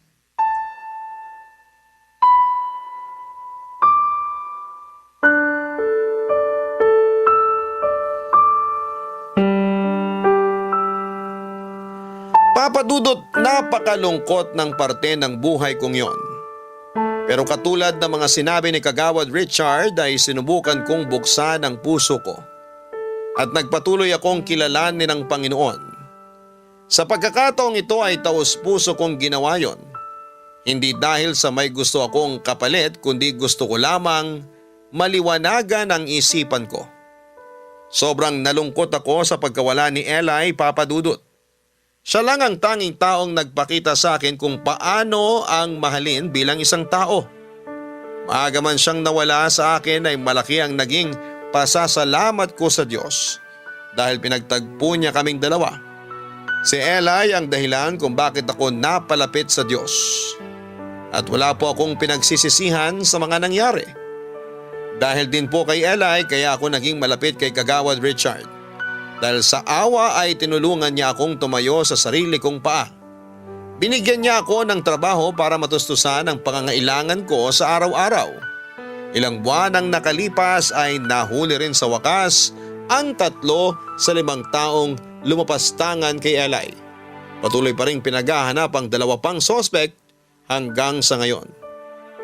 Papadudot, napakalungkot ng parte ng buhay kong yon. Pero katulad ng mga sinabi ni Kagawad Richard ay sinubukan kong buksan ang puso ko at nagpatuloy akong kilalanin ng Panginoon. Sa pagkakataong ito ay taos-puso kong ginawa yon. Hindi dahil sa may gusto akong kapalit kundi gusto ko lamang maliwanagan ang isipan ko. Sobrang nalungkot ako sa pagkawala ni Eli, Papa Dudut. Siya lang ang tanging taong nagpakita sa akin kung paano ang mahalin bilang isang tao. Maaga man siyang nawala sa akin ay malaki ang naging pasasalamat ko sa Diyos dahil pinagtagpo niya kaming dalawa. Si Eli ang dahilan kung bakit ako napalapit sa Diyos. At wala po akong pinagsisisihan sa mga nangyari. Dahil din po kay Eli kaya ako naging malapit kay Kagawad Richard. Dahil sa awa ay tinulungan niya akong tumayo sa sarili kong paa. Binigyan niya ako ng trabaho para matustusan ang pangangailangan ko sa araw-araw. Ilang buwan ang nakalipas ay nahuli rin sa wakas ang 3 sa 5 taong lumapastangan kay Eli. Patuloy pa rin pinaghahanap ang 2 pang sospek hanggang sa ngayon.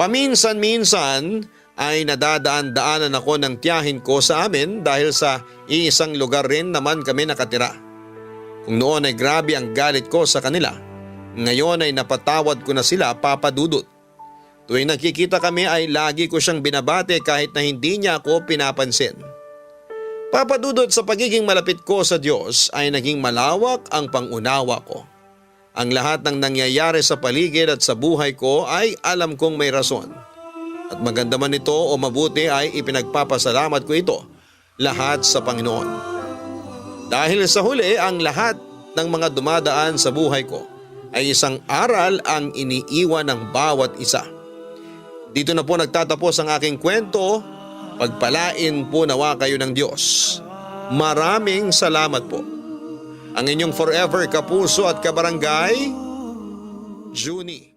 Paminsan-minsan ay nadadaan-daanan ako ng tiyahin ko sa amin dahil sa iisang lugar rin naman kami nakatira. Kung noon ay grabe ang galit ko sa kanila, ngayon ay napatawad ko na sila, Papa Dudut. Tuwing nakikita kami ay lagi ko siyang binabate kahit na hindi niya ako pinapansin. Papa Dudut, sa pagiging malapit ko sa Diyos ay naging malawak ang pangunawa ko. Ang lahat ng nangyayari sa paligid at sa buhay ko ay alam kong may rason. At maganda man ito o mabuti ay ipinagpapasalamat ko ito lahat sa Panginoon. Dahil sa huli ang lahat ng mga dumadaan sa buhay ko ay isang aral ang iniiwan ng bawat isa. Dito na po nagtatapos ang aking kwento. Pagpalain po nawa kayo ng Diyos. Maraming salamat po. Ang inyong forever kapuso at kabarangay, Junie.